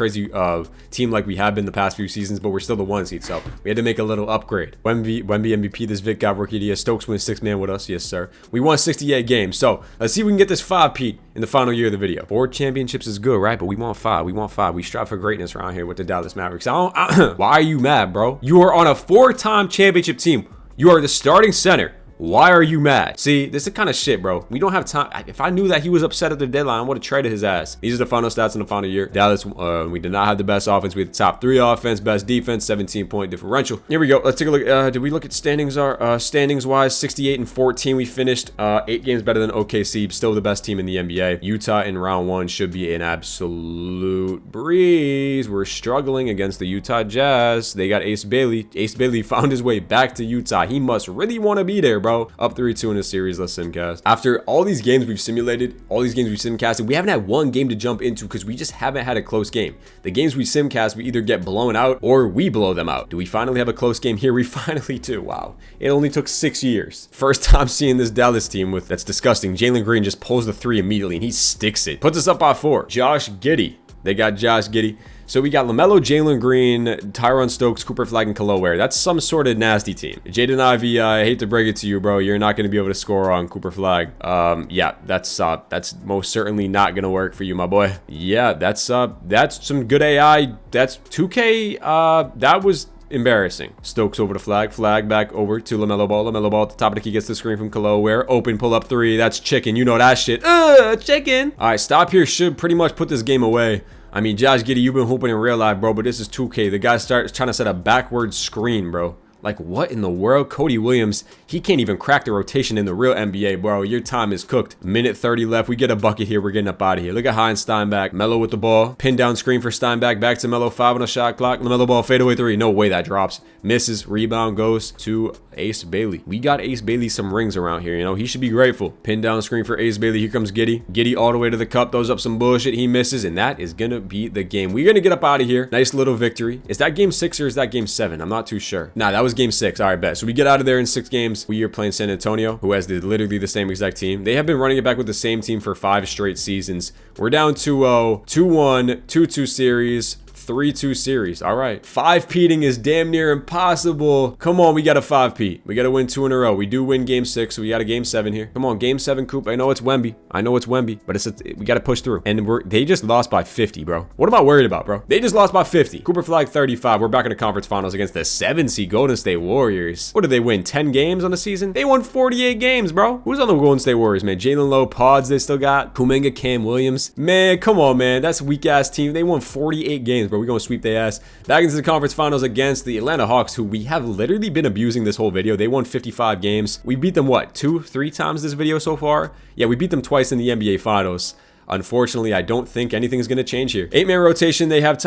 team like we have been the past few seasons, but we're still the 1 seed, so we had to make a little upgrade. Wemby MVP, this Vic got rookie of the year. Stokes wins 6th man with us. Yes, sir. We won 68 games, so let's see if we can get this 5-peat in the final year of the video. 4 championships is good, right? But we want 5. We want 5. We strive for greatness around here with the Dallas Mavericks. Why are you mad, bro? You are on a 4-time championship team. You are the starting center. Why are you mad? See, this is the kind of shit, bro. We don't have time. If I knew that he was upset at the deadline, I would have traded his ass. These are the final stats in the final year. Dallas, we did not have the best offense. We had the top 3 offense, best defense, 17-point differential. Here we go. Let's take a look. Did we look at standings? Standings wise, 68-14. We finished 8 games better than OKC. Still the best team in the NBA. Utah in round 1 should be an absolute breeze. We're struggling against the Utah Jazz. They got Ace Bailey. Ace Bailey found his way back to Utah. He must really want to be there, bro. Up 3-2 in a series. Let's simcast. After all these games we've simulated, all these games we've simcasted, we haven't had one game to jump into because we just haven't had a close game. The games we simcast, we either get blown out or we blow them out. Do we finally have a close game here? We finally do. Wow. It only took 6 years. First time seeing this Dallas team with, that's disgusting. Jalen Green just pulls the 3 immediately and he sticks it. Puts us up by 4. Josh Giddey. They got Josh Giddey. So we got LaMelo, Jalen Green, Tyrone Stokes, Cooper Flagg, and Kalo Ware. That's some sort of nasty team. Jaden Ivey, I hate to break it to you, bro. You're not going to be able to score on Cooper Flagg. Yeah, that's most certainly not going to work for you, my boy. Yeah, that's some good AI. That's 2K. That was embarrassing. Stokes over to Flagg. Flagg back over to LaMelo Ball. LaMelo Ball at the top of the key gets the screen from Kalo Ware. Open pull up 3. That's chicken. You know that shit. Chicken. All right, stop here should pretty much put this game away. I mean, Josh Giddey, you've been hooping in real life, bro, but this is 2K. The guy starts trying to set a backward screen, bro. Like, what in the world? Cody Williams, he can't even crack the rotation in the real NBA, bro. Your time is cooked. Minute 30 left. We get a bucket here. We're getting up out of here. Look at Hines Steinbach. Melo with the ball. Pin down screen for Steinbach. Back to Melo. 5 on the shot clock. LaMelo ball. Fadeaway 3. No way that drops. Misses. Rebound goes to Ace Bailey. We got Ace Bailey some rings around here, you know. He should be grateful. Pin down screen for Ace Bailey. Here comes Giddey. Giddey all the way to the cup. Throws up some bullshit. He misses, and that is going to be the game. We're going to get up out of here. Nice little victory. Is that game 6 or is that game 7? I'm not too sure. Nah, that was game 6. All right, bet. So we get out of there in 6 games. We are playing San Antonio, who has literally the same exact team. They have been running it back with the same team for 5 straight seasons. We're down 2-0, 2-1, 2-2 series. 3-2 series. All right. 5-peating is damn near impossible. Come on, we got a 5-peat. We got to win 2 in a row. We do win game 6, so we got a game 7 here. Come on, game 7, Coop. I know it's Wemby. But we got to push through. And they just lost by 50, bro. What am I worried about, bro? They just lost by 50. Cooper Flagg 35. We're back in the conference finals against the 7-seed Golden State Warriors. What did they win? 10 games on the season? They won 48 games, bro. Who's on the Golden State Warriors, man? Jalen Lowe, Pods they still got. Kuminga, Cam Williams. Man, come on, man. That's a weak-ass team. They won 48 games, bro. We're going to sweep their ass. Back into the conference finals against the Atlanta Hawks, who we have literally been abusing this whole video. They won 55 games. We beat them, what, 2-3 times this video so far? Yeah, we beat them twice in the NBA finals. Unfortunately, I don't think anything is going to change here. 8-man rotation. They have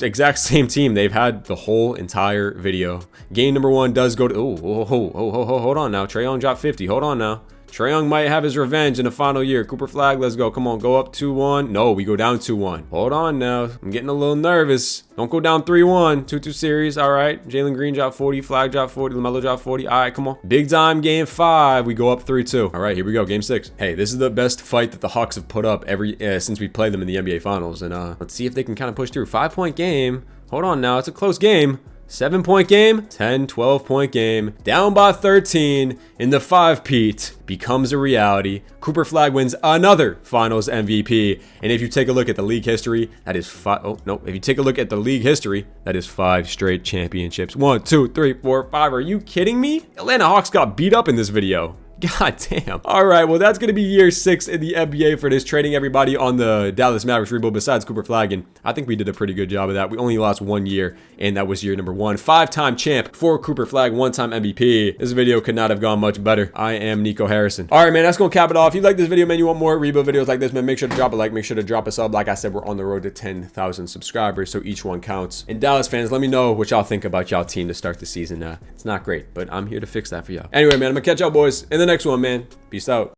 exact same team they've had the whole entire video. Game number 1 does go to... hold on now. Trae Young dropped 50. Hold on now. Trae Young might have his revenge in the final year. Cooper Flagg, let's go. Come on, go up 2-1. No, we go down 2-1. Hold on now. I'm getting a little nervous. Don't go down 3-1. 2-2 series. All right. Jalen Green dropped 40. Flagg dropped 40. LaMelo dropped 40. All right, come on. Big time game 5. We go up 3-2. All right, here we go. Game 6. Hey, this is the best fight that the Hawks have put up since we played them in the NBA Finals. And let's see if they can kind of push through. 5-point game. Hold on now. It's a close game. 7-point game, 10, 12-point game, down by 13 in the 5-peat becomes a reality. Cooper Flagg wins another finals MVP. And if you take a look at the league history, that is 5. Oh, no. If you take a look at the league history, that is 5 straight championships. 1, 2, 3, 4, 5. Are you kidding me? Atlanta Hawks got beat up in this video. God damn. All right, well, that's going to be year 6 in the NBA for this, trading everybody on the Dallas Mavericks rebuild besides Cooper Flagg, and I think we did a pretty good job of that. We only lost 1 year, and that was year number 1. 5-time champ for Cooper Flagg, 1-time MVP. This video could not have gone much better. I am Nico Harrison. All right, man, that's going to cap it off. If you like this video, man, you want more rebuild videos like this, man, make sure to drop a like, make sure to drop a sub. Like I said, we're on the road to 10,000 subscribers, so each one counts. And Dallas fans, let me know what y'all think about y'all team to start the season. It's not great, but I'm here to fix that for y'all. Anyway, man, I'm going to catch y'all boys in the next one, man. Peace out.